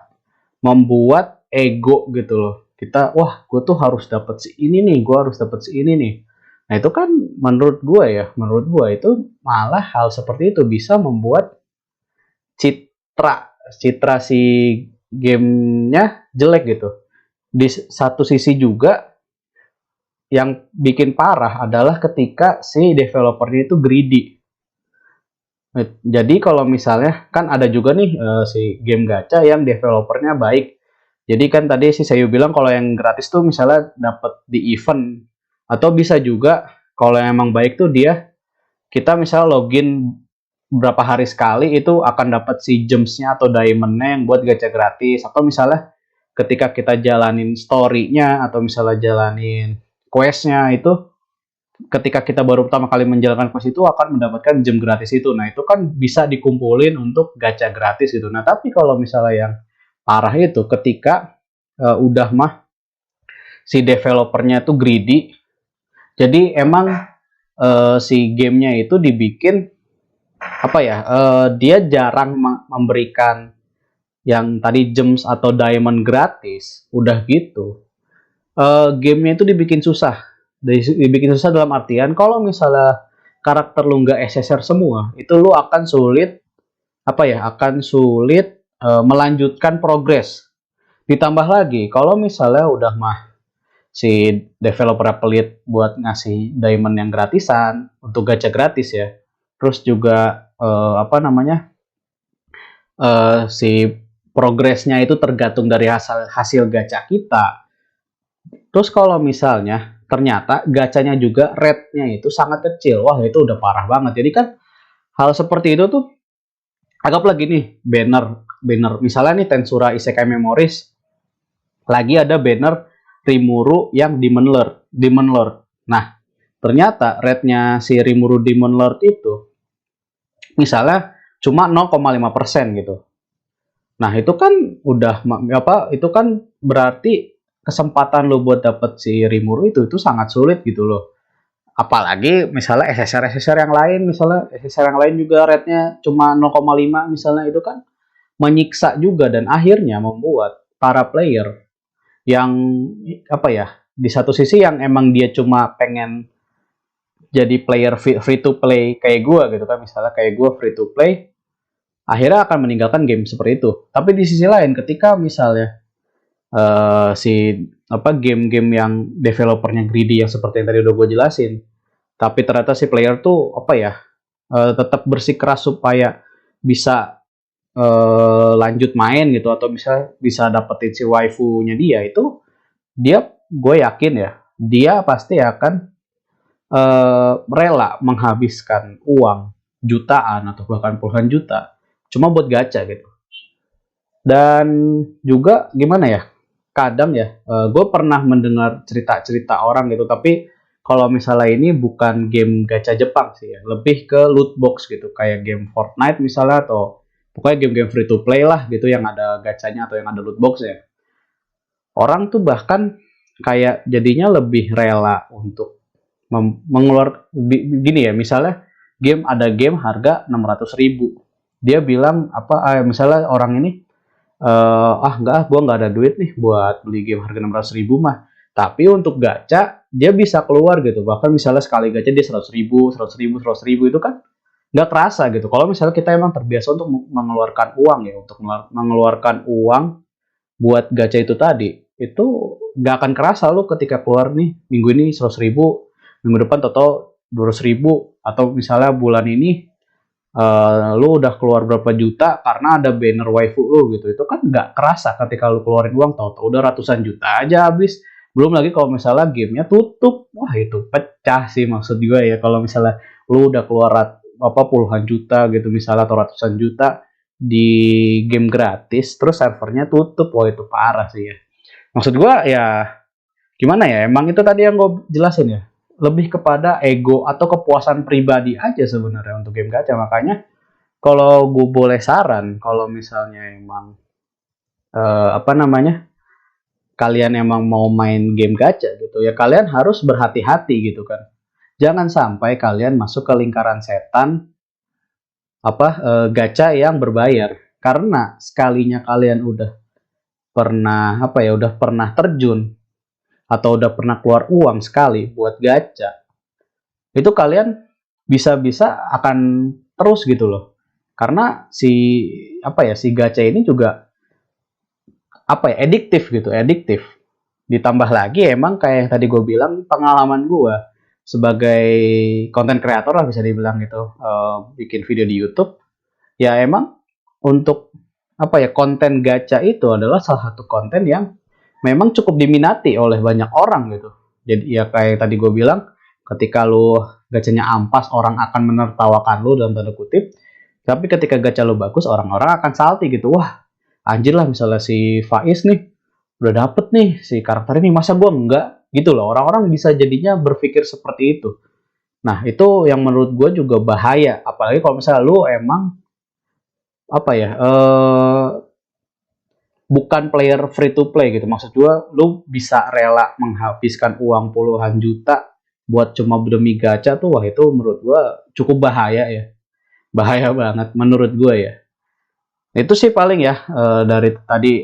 membuat ego gitu loh. Kita, wah, gue tuh harus dapet si ini nih, gue harus dapet si ini nih. Nah, itu kan menurut gue itu malah hal seperti itu bisa membuat citra si gamenya jelek gitu. Di satu sisi juga yang bikin parah adalah ketika si developernya itu greedy. Jadi kalau misalnya kan ada juga nih si game gacha yang developernya baik. Jadi kan tadi si Sayu bilang kalau yang gratis tuh misalnya dapat di event, atau bisa juga kalau yang emang baik tuh dia kita misalnya login berapa hari sekali itu akan dapat si gems-nya atau diamond-nya yang buat gacha gratis, atau misalnya ketika kita jalanin story-nya atau misalnya jalanin quest-nya itu ketika kita baru pertama kali menjalankan quest itu akan mendapatkan gem gratis itu. Nah, itu kan bisa dikumpulin untuk gacha gratis gitu. Nah, tapi kalau misalnya yang parah itu ketika udah mah si developernya tuh greedy. Jadi emang si gamenya itu dibikin apa ya? Dia jarang memberikan yang tadi gems atau diamond gratis. Udah gitu, gamenya itu dibikin susah. Dibikin susah dalam artian kalau misalnya karakter lu nggak SSR semua, itu lu akan sulit apa ya? Akan sulit melanjutkan progres. Ditambah lagi kalau misalnya udah mah si developer pelit buat ngasih diamond yang gratisan untuk gacha gratis ya. Terus juga apa namanya? Si progresnya itu tergantung dari hasil gacha kita. Terus kalau misalnya ternyata gacanya juga rate-nya itu sangat kecil, wah itu udah parah banget. Jadi kan hal seperti itu tuh anggaplah gini, banner misalnya nih Tensura Isekai Memories lagi ada banner Rimuru yang Demon Lord. Nah, ternyata rate-nya si Rimuru Demon Lord itu misalnya cuma 0,5% gitu. Nah, itu kan udah apa? Itu kan berarti kesempatan lo buat dapet si Rimuru itu sangat sulit gitu loh. Apalagi misalnya SSR yang lain, misalnya SSR yang lain juga rate-nya cuma 0,5 misalnya, itu kan menyiksa juga dan akhirnya membuat para player yang apa ya, di satu sisi yang emang dia cuma pengen jadi player free to play kayak gue gitu kan, misalnya kayak gue free to play akhirnya akan meninggalkan game seperti itu. Tapi di sisi lain ketika misalnya si apa game-game yang developernya greedy yang seperti yang tadi udah gue jelasin, tapi ternyata si player tuh apa ya, tetap bersikeras supaya bisa lanjut main gitu atau bisa dapetin si waifu-nya dia, itu dia gue yakin ya dia pasti akan rela menghabiskan uang jutaan atau bahkan puluhan juta cuma buat gacha gitu. Dan juga gimana ya, kadang ya gue pernah mendengar cerita-cerita orang gitu, tapi kalau misalnya ini bukan game gacha Jepang sih ya, lebih ke loot box gitu kayak game Fortnite misalnya, atau pokoknya game-game free to play lah gitu yang ada gacanya atau yang ada loot box ya. Orang tuh bahkan kayak jadinya lebih rela untuk mengeluarkan gini ya, misalnya game harga 600.000, dia bilang apa misalnya orang ini Enggak ah, gua nggak ada duit nih buat beli game harga 600.000 mah. Tapi untuk gacha dia bisa keluar gitu. Bahkan misalnya sekali gacha dia 100.000, 100.000, 100.000 itu kan nggak kerasa gitu. Kalau misalnya kita emang terbiasa untuk mengeluarkan uang ya, untuk mengeluarkan uang buat gacha itu tadi, itu nggak akan kerasa lu ketika keluar nih minggu ini 100.000, minggu depan total 200.000, atau misalnya bulan ini lu udah keluar berapa juta karena ada banner waifu lu gitu. Itu kan nggak kerasa ketika lu keluarin uang, tau-tau udah ratusan juta aja habis. Belum lagi kalau misalnya gamenya tutup, wah itu pecah sih maksud gue ya. Kalau misalnya lu udah keluar puluhan juta gitu misalnya, atau ratusan juta di game gratis terus servernya tutup, wah itu parah sih ya. Maksud gue ya gimana ya, emang itu tadi yang gue jelasin ya, lebih kepada ego atau kepuasan pribadi aja sebenarnya untuk game gacha. Makanya kalau gue boleh saran, kalau misalnya emang apa namanya, kalian emang mau main game gacha gitu ya, kalian harus berhati-hati gitu kan. Jangan sampai kalian masuk ke lingkaran setan gacha yang berbayar. Karena sekalinya kalian udah pernah udah pernah terjun atau udah pernah keluar uang sekali buat gacha, itu kalian bisa-bisa akan terus gitu loh. Karena si gacha ini juga ediktif gitu, ediktif. Ditambah lagi emang kayak yang tadi gue bilang, pengalaman gue sebagai konten kreator lah bisa dibilang gitu, bikin video di YouTube, ya emang untuk konten gacha itu adalah salah satu konten yang memang cukup diminati oleh banyak orang gitu. Jadi ya kayak tadi gue bilang, ketika lu gacanya ampas, orang akan menertawakan lu dalam tanda kutip. Tapi ketika gacha lu bagus, orang-orang akan salty gitu. Wah, anjir lah, misalnya si Faiz nih udah dapet nih si karakter ini, masa gue enggak gitu loh. Orang-orang bisa jadinya berpikir seperti itu. Nah, itu yang menurut gue juga bahaya. Apalagi kalau misalnya lu emang bukan player free to play gitu. Maksud gue, lu bisa rela menghabiskan uang puluhan juta buat cuma demi gacha tuh, wah itu menurut gue cukup bahaya ya. Bahaya banget menurut gue ya. Itu sih paling ya, dari tadi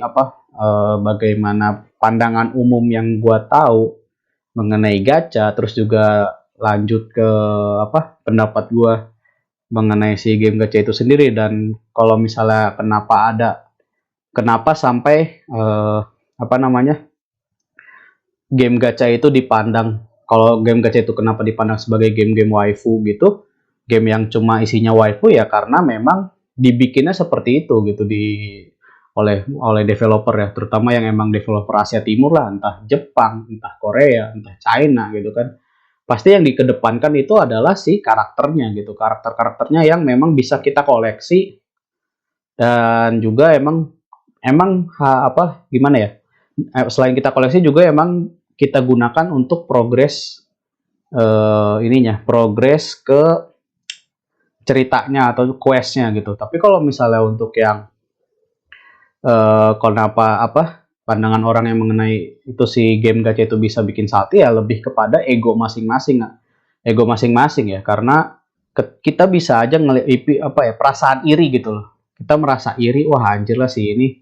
bagaimana pandangan umum yang gue tahu mengenai gacha, terus juga lanjut ke pendapat gue mengenai si game gacha itu sendiri. Dan kalau misalnya kenapa sampai game gacha itu dipandang, kalau game gacha itu kenapa dipandang sebagai game-game waifu gitu, game yang cuma isinya waifu, ya karena memang dibikinnya seperti itu gitu oleh developer ya, terutama yang emang developer Asia Timur lah, entah Jepang, entah Korea, entah China gitu kan. Pasti yang dikedepankan itu adalah si karakternya gitu, karakternya yang memang bisa kita koleksi. Dan juga gimana ya, selain kita koleksi juga emang kita gunakan untuk progres progres ke ceritanya atau questnya gitu. Tapi kalau misalnya untuk yang pandangan orang yang mengenai itu si game gacha itu bisa bikin salty, ya lebih kepada ego masing-masing ya. Karena kita bisa aja ngelihat perasaan iri gitu loh. Kita merasa iri, wah anjir lah si ini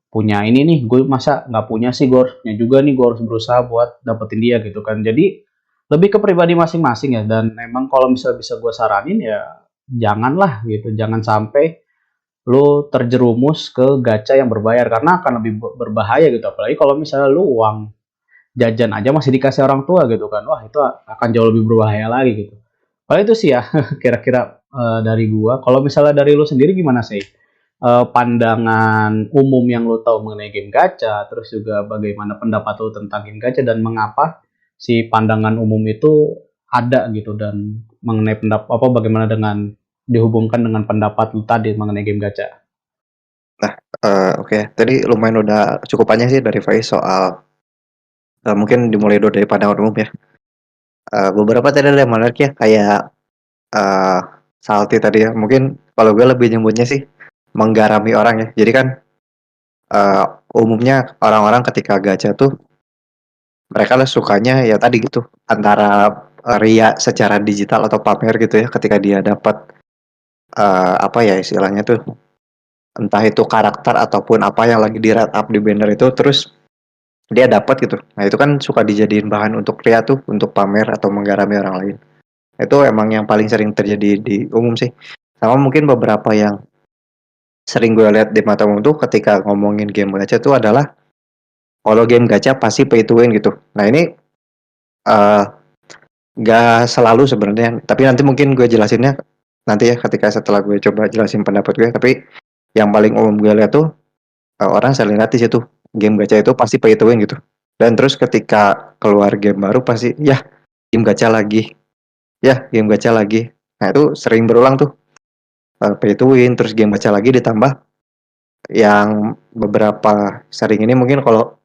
punya ini nih, gue masa nggak punya sih, gue harus punya juga nih, gue harus berusaha buat dapetin dia gitu kan. Jadi lebih ke pribadi masing-masing ya. Dan memang kalau misalnya bisa gue saranin ya, janganlah gitu, jangan sampai lu terjerumus ke gacha yang berbayar, karena akan lebih berbahaya gitu. Apalagi kalau misalnya lu uang jajan aja masih dikasih orang tua gitu kan, wah itu akan jauh lebih berbahaya lagi gitu. Kalau itu sih ya kira-kira dari gua. Kalau misalnya dari lu sendiri gimana sih? Pandangan umum yang lu tahu mengenai game gacha, terus juga bagaimana pendapat lu tentang game gacha, dan mengapa si pandangan umum itu ada gitu, dan mengenai bagaimana dengan dihubungkan dengan pendapat lu tadi mengenai game gacha. Nah, oke. Tadi lumayan udah cukup panjang sih dari Faiz soal mungkin dimulai dulu dari pandangan umum ya. Beberapa tadi ada yang menarik ya, kayak salty tadi ya. Mungkin kalau gue lebih nyebutnya sih menggarami orang ya. Jadi kan umumnya orang-orang ketika gacha tuh mereka lah sukanya ya tadi gitu, antara ria secara digital atau pamer gitu ya, ketika dia dapat apa ya istilahnya tuh, entah itu karakter ataupun apa yang lagi di-rate up di banner itu, terus dia dapat gitu. Nah, itu kan suka dijadiin bahan untuk ria tuh, untuk pamer atau menggarami orang lain. Itu emang yang paling sering terjadi di umum sih. Sama mungkin beberapa yang sering gue lihat di mata umum tuh ketika ngomongin game gacha tuh adalah kalau game gacha pasti pay to win gitu. Nah, ini eh, nggak selalu sebenarnya, tapi nanti mungkin gue jelasinnya nanti ya ketika setelah gue coba jelasin pendapat gue. Tapi yang paling umum gue lihat tuh orang sering lihat di situ game gacha itu pasti pay to win gitu. Dan terus ketika keluar game baru pasti ya game gacha lagi, ya game gacha lagi. Nah, itu sering berulang tuh, pay to win terus game gacha lagi ditambah yang beberapa sering ini mungkin kalau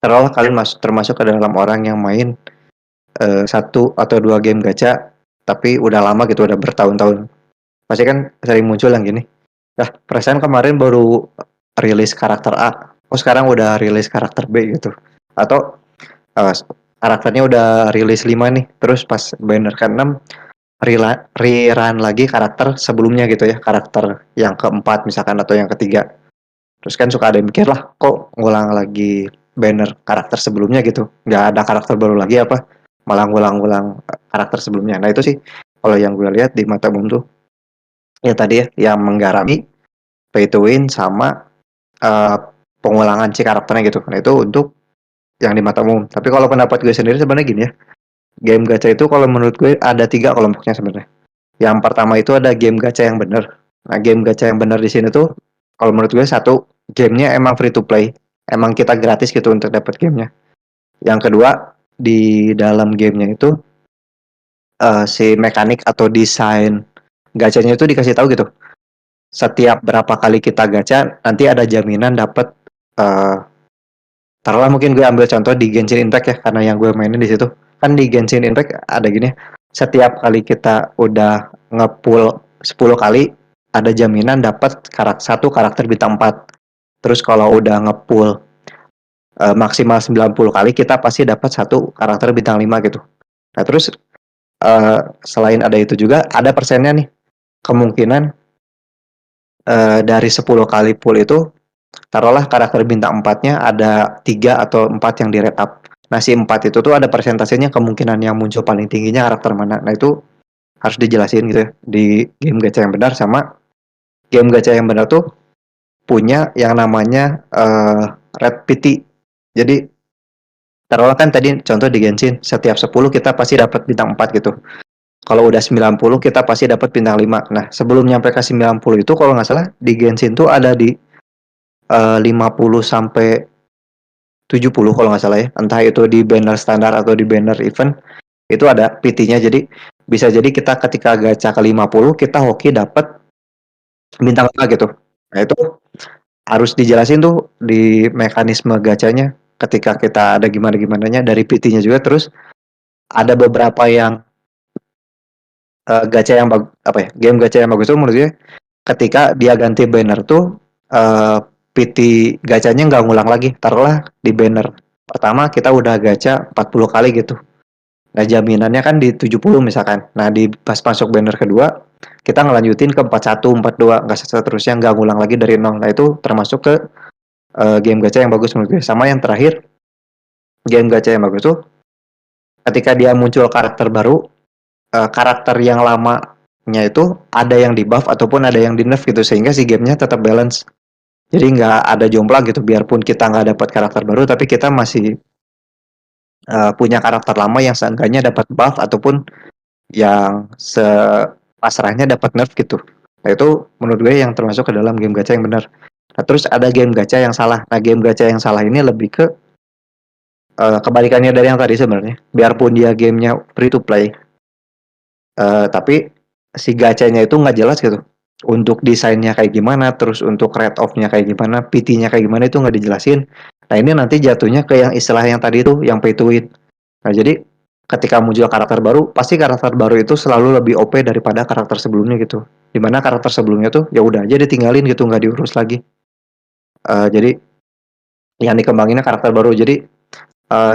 taruhlah kalian termasuk ke dalam orang yang main 1 atau 2 game gacha tapi udah lama gitu, udah bertahun-tahun. Pasti kan sering muncul yang gini, "Lah, perasaan kemarin baru rilis karakter A, oh sekarang udah rilis karakter B," gitu. Atau karakternya udah rilis 5 nih, terus pas banner ke-6 rerun lagi karakter sebelumnya gitu ya, karakter yang keempat misalkan atau yang ketiga. Terus kan suka ada yang mikir lah, kok ngulang lagi banner karakter sebelumnya gitu, nggak ada karakter baru lagi apa, malah ngulang-ngulang karakter sebelumnya. Nah, itu sih kalau yang gue lihat di mata umum tuh ya tadi ya, yang menggarami pay to win sama uh, pengulangan si karakternya gitu. Nah, itu untuk yang di mata umum. Tapi kalau pendapat gue sendiri sebenarnya gini ya, game gacha itu kalau menurut gue ada 3 kelompoknya sebenarnya. Yang pertama itu ada game gacha yang benar. Nah, game gacha yang benar di sini tuh kalau menurut gue satu, gamenya emang free to play. Emang kita gratis gitu untuk dapat gamenya. Yang kedua, di dalam gamenya itu si mekanik atau desain gachanya itu dikasih tahu gitu. Setiap berapa kali kita gacha, nanti ada jaminan dapat uh, taruhlah mungkin gue ambil contoh di Genshin Impact ya, karena yang gue mainin di situ. Kan di Genshin Impact ada gini, setiap kali kita udah ngepull 10 kali, ada jaminan dapat satu karakter bintang 4. Terus kalau udah ngepull maksimal 90 kali, kita pasti dapat satu karakter bintang 5 gitu. Nah, terus selain ada itu juga, ada persennya nih. Kemungkinan dari 10 kali pull itu, taruhlah karakter bintang 4-nya ada 3 atau 4 yang di rate up. Nah, si 4 itu tuh ada persentasenya kemungkinan yang muncul paling tingginya karakter mana. Nah, itu harus dijelasin gitu ya. Di game gacha yang benar sama game gacha yang benar tuh punya yang namanya red PT. Jadi, taruhlah kan tadi contoh di Genshin, setiap 10 kita pasti dapat bintang 4 gitu. Kalau udah 90 kita pasti dapat bintang 5. Nah, sebelum nyampe ke 90 itu kalau nggak salah di Genshin tuh ada di 50 sampai 70 kalau nggak salah ya. Entah itu di banner standar atau di banner event, itu ada PT-nya. Jadi bisa jadi kita ketika gacha ke 50 kita hoki dapat bintang 5 gitu. Nah, itu harus dijelasin tuh di mekanisme gachanya ketika kita ada gimana-gimananya dari PT-nya juga. Terus ada beberapa yang gacha yang apa ya, game gacha yang bagus tuh menurut gue ketika dia ganti banner tuh PT gachanya nggak ngulang lagi. Taruhlah di banner pertama kita udah gacha 40 kali gitu. Nah, jaminannya kan di 70 misalkan. Nah, di pas masuk banner kedua kita ngelanjutin ke 41, 42, nggak seterusnya, nggak ngulang lagi dari nol. Nah, itu termasuk ke game gacha yang bagus menurut gue. Sama yang terakhir, game gacha yang bagus tuh ketika dia muncul karakter baru, karakter yang lamanya itu ada yang di buff ataupun ada yang di nerf gitu, sehingga si gamenya tetap balance. Jadi nggak ada jomplang gitu, biarpun kita nggak dapat karakter baru tapi kita masih punya karakter lama yang seenggaknya dapat buff ataupun yang pasrahnya dapat nerf gitu. Nah, itu menurut gue yang termasuk ke dalam game gacha yang benar. Nah, terus ada game gacha yang salah. Nah, game gacha yang salah ini lebih ke kebalikannya dari yang tadi sebenarnya. Biarpun dia gamenya free to play, tapi si gachanya itu nggak jelas gitu. Untuk desainnya kayak gimana, terus untuk rate off-nya kayak gimana, PT-nya kayak gimana itu nggak dijelasin. Nah, ini nanti jatuhnya ke yang istilah yang tadi itu, yang pay to win. Nah, jadi ketika muncul karakter baru, pasti karakter baru itu selalu lebih OP daripada karakter sebelumnya gitu. Dimana karakter sebelumnya tuh ya udah aja ditinggalin gitu, nggak diurus lagi. Jadi yang dikembanginnya karakter baru. Jadi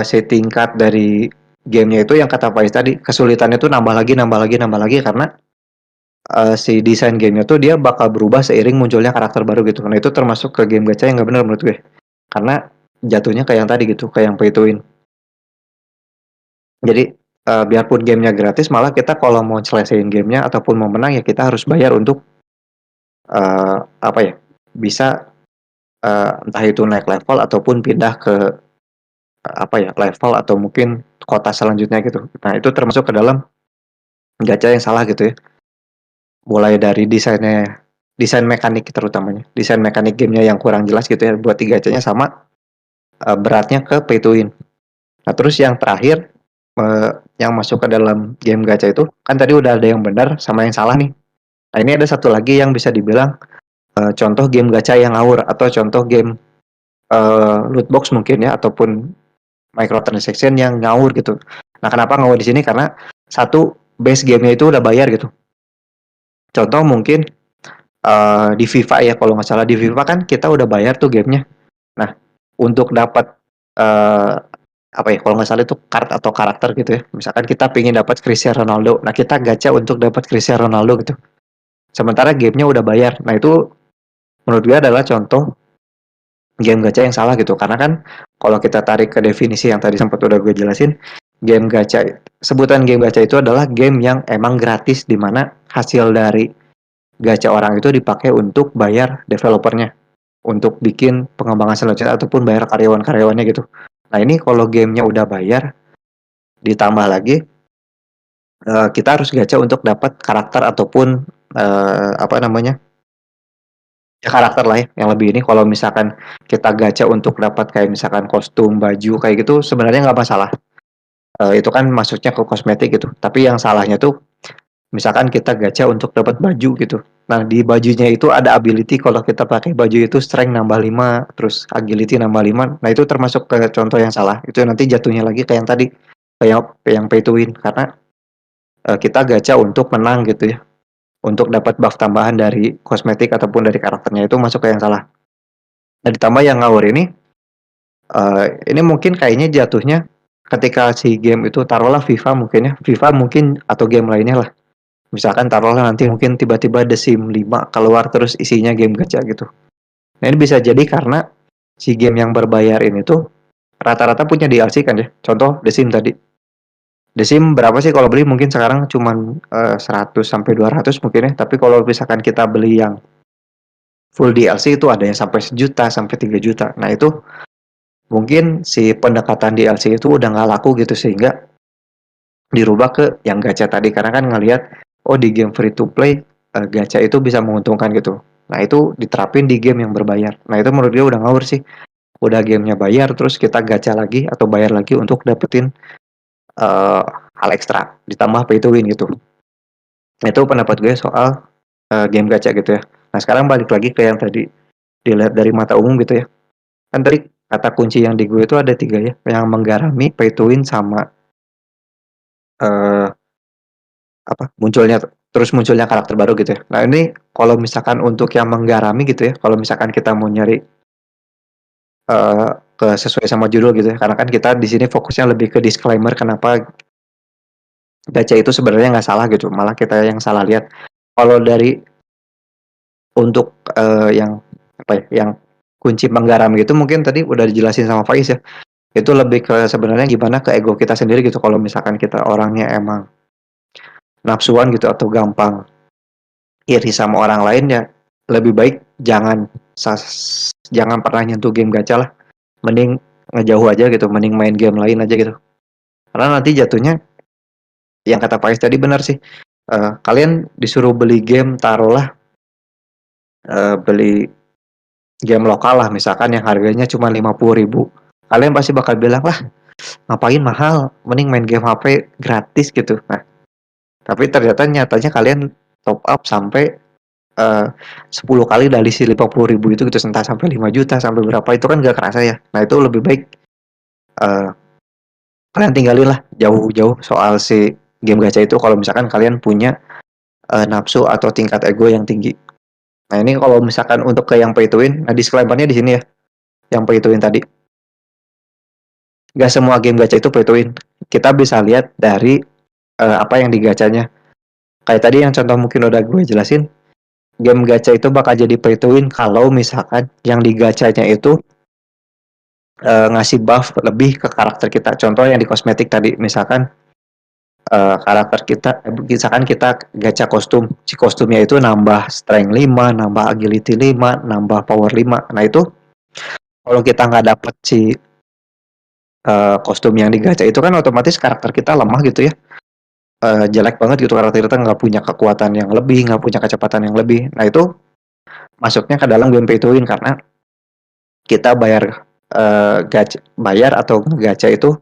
si tingkat dari gamenya itu yang kata Faiz tadi, kesulitannya tuh nambah lagi karena si desain gamenya tuh dia bakal berubah seiring munculnya karakter baru gitu. Nah itu termasuk ke game gacha yang nggak benar menurut gue. Karena jatuhnya kayak yang tadi gitu, kayak yang pay to win. Jadi biarpun gamenya gratis, malah kita kalau mau selesaiin gamenya ataupun mau menang ya kita harus bayar untuk apa ya, bisa entah itu naik level ataupun pindah ke apa ya, level atau mungkin kota selanjutnya gitu. Nah itu termasuk ke dalam gacha yang salah gitu ya. Mulai dari desain mekanik terutamanya, desain mekanik gamenya yang kurang jelas gitu ya buat di gachanya, sama beratnya ke pay to win. Nah terus yang terakhir yang masuk ke dalam game gacha itu kan tadi udah ada yang benar sama yang salah nih. Nah ini ada satu lagi yang bisa dibilang contoh game gacha yang ngawur atau contoh game loot box mungkin ya, ataupun microtransaction yang ngawur gitu. Nah kenapa ngawur di sini? Karena satu, base gamenya itu udah bayar gitu. Contoh mungkin di FIFA ya, kalau nggak salah di FIFA kan kita udah bayar tuh gamenya. Nah untuk dapat apa ya, kalau nggak salah itu card atau karakter gitu ya. Misalkan kita pengen dapat Cristiano Ronaldo, nah kita gacha untuk dapat Cristiano Ronaldo gitu. Sementara gamenya udah bayar. Nah itu menurut gue adalah contoh game gacha yang salah gitu. Karena kan kalau kita tarik ke definisi yang tadi sempat udah gue jelasin, game gacha, sebutan game gacha itu adalah game yang emang gratis, di mana hasil dari gacha orang itu dipakai untuk bayar developernya, untuk bikin pengembangan selanjutnya ataupun bayar karyawan-karyawannya gitu. Nah ini kalau gamenya udah bayar, ditambah lagi kita harus gacha untuk dapat karakter ataupun apa namanya, ya karakter lah ya yang lebih ini. Kalau misalkan kita gacha untuk dapat kayak misalkan kostum, baju kayak gitu sebenarnya nggak masalah. Itu kan masuknya ke kosmetik gitu. Tapi yang salahnya tuh misalkan kita gacha untuk dapat baju gitu. Nah, di bajunya itu ada ability, kalau kita pakai baju itu strength nambah 5, terus agility nambah 5. Nah, itu termasuk ke contoh yang salah. Itu nanti jatuhnya lagi kayak yang tadi, kayak yang pay to win, karena kita gacha untuk menang gitu ya. Untuk dapat buff tambahan dari kosmetik ataupun dari karakternya, itu masuk ke yang salah. Nah, ditambah yang ngawur ini mungkin kayaknya jatuhnya ketika si game itu, taruhlah FIFA mungkin ya, FIFA mungkin atau game lainnya lah. Misalkan taruhlah nanti mungkin tiba-tiba The Sims 5 keluar terus isinya game gacha gitu. Nah ini bisa jadi karena si game yang berbayar ini tuh rata-rata punya DLC kan ya. Contoh The Sims tadi. The Sims berapa sih kalau beli? Mungkin sekarang cuman 100 sampai 200 mungkin ya. Tapi kalau misalkan kita beli yang full DLC itu ada yang sampai 1 juta sampai 3 juta. Nah itu mungkin si pendekatan DLC itu udah nggak laku gitu, sehingga dirubah ke yang gacha tadi, karena kan ngelihat oh di game free to play gacha itu bisa menguntungkan gitu. Nah itu diterapin di game yang berbayar. Nah itu menurut dia udah ngawur sih. Udah gamenya bayar terus kita gacha lagi atau bayar lagi untuk dapetin hal ekstra ditambah pay to win gitu. Nah, itu pendapat gue soal game gacha gitu ya. Nah sekarang balik lagi ke yang tadi dilihat dari mata umum gitu ya. Kan tadi kata kunci yang di gue itu ada 3 ya, yang menggarami, pay to win, sama eh, munculnya karakter baru gitu ya. Nah ini kalau misalkan untuk yang menggarami gitu ya, kalau misalkan kita mau nyari ke sesuai sama judul gitu ya, karena kan kita di sini fokusnya lebih ke disclaimer kenapa gacha itu sebenarnya nggak salah gitu, malah kita yang salah lihat. Kalau dari untuk yang apa ya, yang kunci menggarami gitu mungkin tadi udah dijelasin sama Faiz ya. Itu lebih ke sebenarnya gimana ke ego kita sendiri gitu. Kalau misalkan kita orangnya emang nafsuan gitu atau gampang iri sama orang lain, ya lebih baik jangan pernah nyentuh game gacha lah. Mending ngejauh aja gitu, mending main game lain aja gitu. Karena nanti jatuhnya yang kata Faiz tadi benar sih. Kalian disuruh beli game, taruhlah beli game lokal lah misalkan yang harganya cuma 50.000. Kalian pasti bakal bilang, lah ngapain mahal, mending main game HP gratis gitu. Nah tapi ternyata nyatanya kalian top up sampai 10 kali dari si 50.000 itu gitu, entah sampai 5 juta sampai berapa, itu kan gak kerasa ya. Nah itu lebih baik kalian tinggalin lah jauh-jauh soal si game gacha itu, kalau misalkan kalian punya nafsu atau tingkat ego yang tinggi. Nah ini kalau misalkan untuk ke yang pay to win, nah disclaimer-nya di sini ya, yang pay to win tadi, gak semua game gacha itu pay to win. Kita bisa lihat dari apa yang digacanya. Kayak tadi yang contoh mungkin udah gue jelasin, game gacha itu bakal jadi pay to win kalau misalkan yang digacanya itu ngasih buff lebih ke karakter kita. Contoh yang di kosmetik tadi, misalkan karakter kita, misalkan kita gacha kostum, si kostumnya itu nambah strength 5, nambah agility 5, nambah power 5. Nah itu kalau kita nggak dapet si kostum yang digacha itu kan otomatis karakter kita lemah gitu ya. Jelek banget gitu karakter kita, nggak punya kekuatan yang lebih, nggak punya kecepatan yang lebih. Nah itu masuknya ke dalam game pay to win karena kita bayar bayar atau gacha itu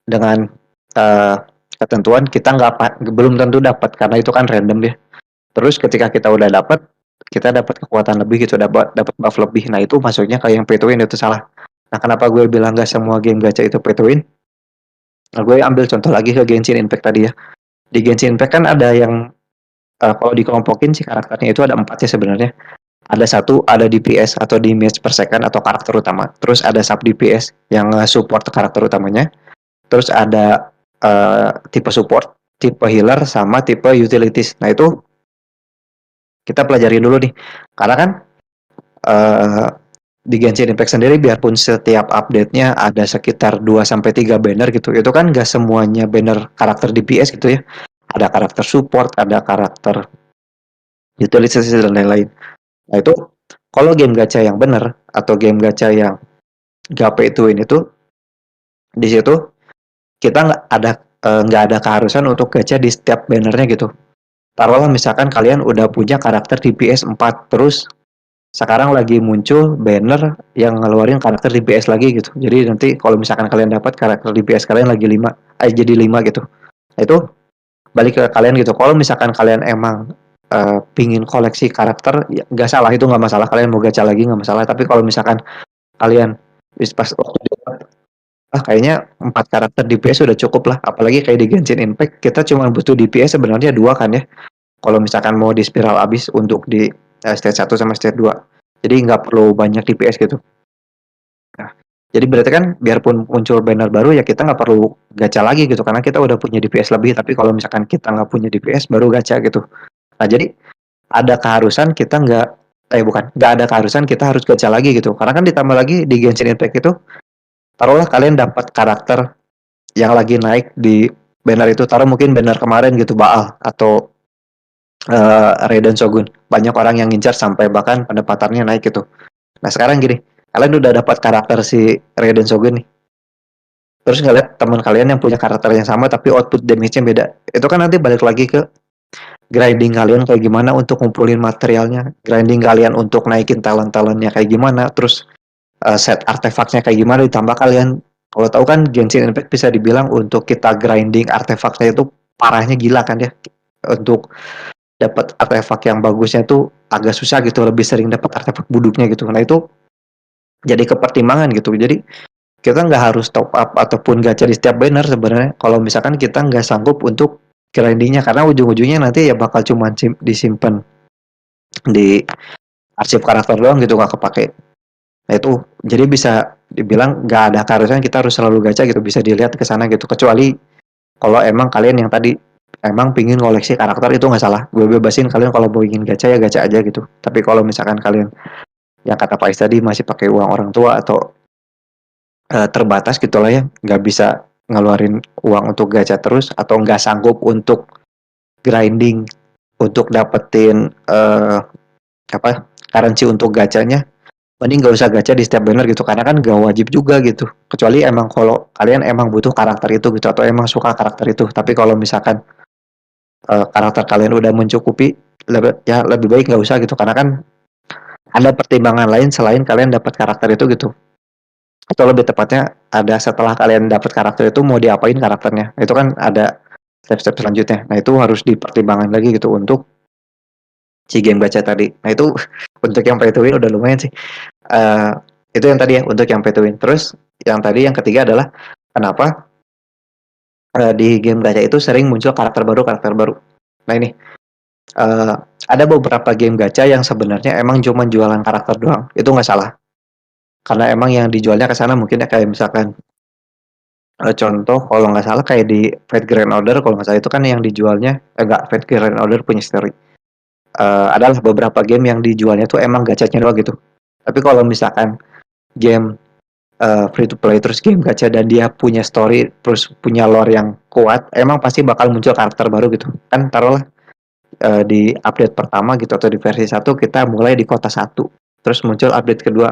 dengan ketentuan kita belum tentu dapat karena itu kan random ya. Terus ketika kita udah dapat, kita dapat kekuatan lebih gitu, dapat buff lebih. Nah itu masuknya kayak yang pay to win, itu salah. Nah kenapa gue bilang gak semua game gacha itu pay to win? Nah, gue ambil contoh lagi ke Genshin Impact tadi ya. Di Genshin Impact kan ada yang kalau dikelompokin si karakternya itu ada 4 ya sebenarnya. Ada satu, ada DPS atau damage per second atau karakter utama. Terus ada sub DPS yang support karakter utamanya. Terus ada tipe support, tipe healer, sama tipe utilities. Nah itu kita pelajari dulu nih. Karena kan di Genshin Impact sendiri biarpun setiap update-nya ada sekitar 2-3 banner gitu. Itu kan gak semuanya banner karakter DPS gitu ya. Ada karakter support, ada karakter utilities dan lain-lain. Nah itu kalau game gacha yang bener atau game gacha yang gak pay to win itu, di situ kita nggak ada keharusan untuk gacha di setiap bannernya gitu. Taruhlah misalkan kalian udah punya karakter DPS 4, terus sekarang lagi muncul banner yang ngeluarin karakter DPS lagi gitu. Jadi nanti kalau misalkan kalian dapat karakter DPS kalian lagi 5, jadi 5 gitu. Nah, itu balik ke kalian gitu. Kalau misalkan kalian emang pingin koleksi karakter, ya nggak salah, itu nggak masalah. Kalian mau gacha lagi nggak masalah. Tapi kalau misalkan kalian pas waktu kayaknya 4 karakter DPS sudah cukup lah. Apalagi kayak di Genshin Impact kita cuma butuh DPS sebenarnya 2 kan ya. Kalau misalkan mau di spiral abis untuk di stage 1 sama stage 2. Jadi nggak perlu banyak DPS gitu. Nah, jadi berarti kan biarpun muncul banner baru ya kita nggak perlu gacha lagi gitu karena kita udah punya DPS lebih. Tapi kalau misalkan kita nggak punya DPS baru gacha gitu. Nah jadi ada keharusan kita nggak ada keharusan kita harus gacha lagi gitu. Karena kan ditambah lagi di Genshin Impact itu, taruhlah kalian dapat karakter yang lagi naik di banner itu, taruh mungkin banner kemarin gitu Baal atau Raiden Shogun, banyak orang yang ngincar sampai bahkan pendapatannya naik gitu. Nah sekarang gini, kalian udah dapat karakter si Raiden Shogun nih, terus ngeliat teman kalian yang punya karakter yang sama tapi output damage-nya beda, itu kan nanti balik lagi ke grinding kalian kayak gimana untuk ngumpulin materialnya, grinding kalian untuk naikin talent-talentnya kayak gimana, terus set artefaknya kayak gimana, ditambah kalian kalau tahu kan Genshin Impact bisa dibilang untuk kita grinding artefaknya itu parahnya gila kan ya. Untuk dapat artefak yang bagusnya tuh agak susah gitu, lebih sering dapat artefak buduknya gitu. Nah itu jadi kepertimbangan gitu. Jadi kita nggak harus top up ataupun gacha di setiap banner sebenarnya. Kalau misalkan kita nggak sanggup untuk grindingnya, karena ujung-ujungnya nanti ya bakal cuma disimpan di arsip karakter doang gitu, nggak kepake. Nah itu jadi bisa dibilang nggak ada keharusan kita harus selalu gacha gitu, bisa dilihat ke sana gitu. Kecuali kalau emang kalian yang tadi emang pingin koleksi karakter, itu nggak salah, gue bebasin kalian kalau mau ingin gacha ya gacha aja gitu. Tapi kalau misalkan kalian yang kata Pak Is tadi masih pakai uang orang tua atau terbatas gitulah ya, nggak bisa ngeluarin uang untuk gacha terus atau nggak sanggup untuk grinding untuk dapetin currency untuk gacanya, mending nggak usah gacha di setiap banner gitu karena kan gak wajib juga gitu, kecuali emang kalau kalian emang butuh karakter itu gitu atau emang suka karakter itu. Tapi kalau misalkan karakter kalian udah mencukupi, lebih baik nggak usah gitu karena kan ada pertimbangan lain selain kalian dapat karakter itu gitu, atau lebih tepatnya ada setelah kalian dapat karakter itu mau diapain karakternya, itu kan ada step-step selanjutnya. Nah itu harus dipertimbangkan lagi gitu untuk si game gacha tadi. Nah itu untuk yang pay to win udah lumayan sih. Itu yang tadi ya untuk yang pay to win. Terus yang tadi yang ketiga adalah kenapa di game gacha itu sering muncul karakter baru. Nah ini ada beberapa game gacha yang sebenarnya emang cuma jualan karakter doang. Itu nggak salah. Karena emang yang dijualnya ke sana mungkin ya kayak misalkan Contoh kalau nggak salah kayak di Fate Grand Order kalau nggak salah itu kan yang dijualnya enggak, Fate Grand Order punya story. Adalah beberapa game yang dijualnya tuh emang gacanya doang gitu. Tapi kalau misalkan game free to play terus game gacha dan dia punya story terus punya lore yang kuat, emang pasti bakal muncul karakter baru gitu. Kan taruhlah di update pertama gitu atau di versi 1 kita mulai di kota 1. Terus muncul update kedua,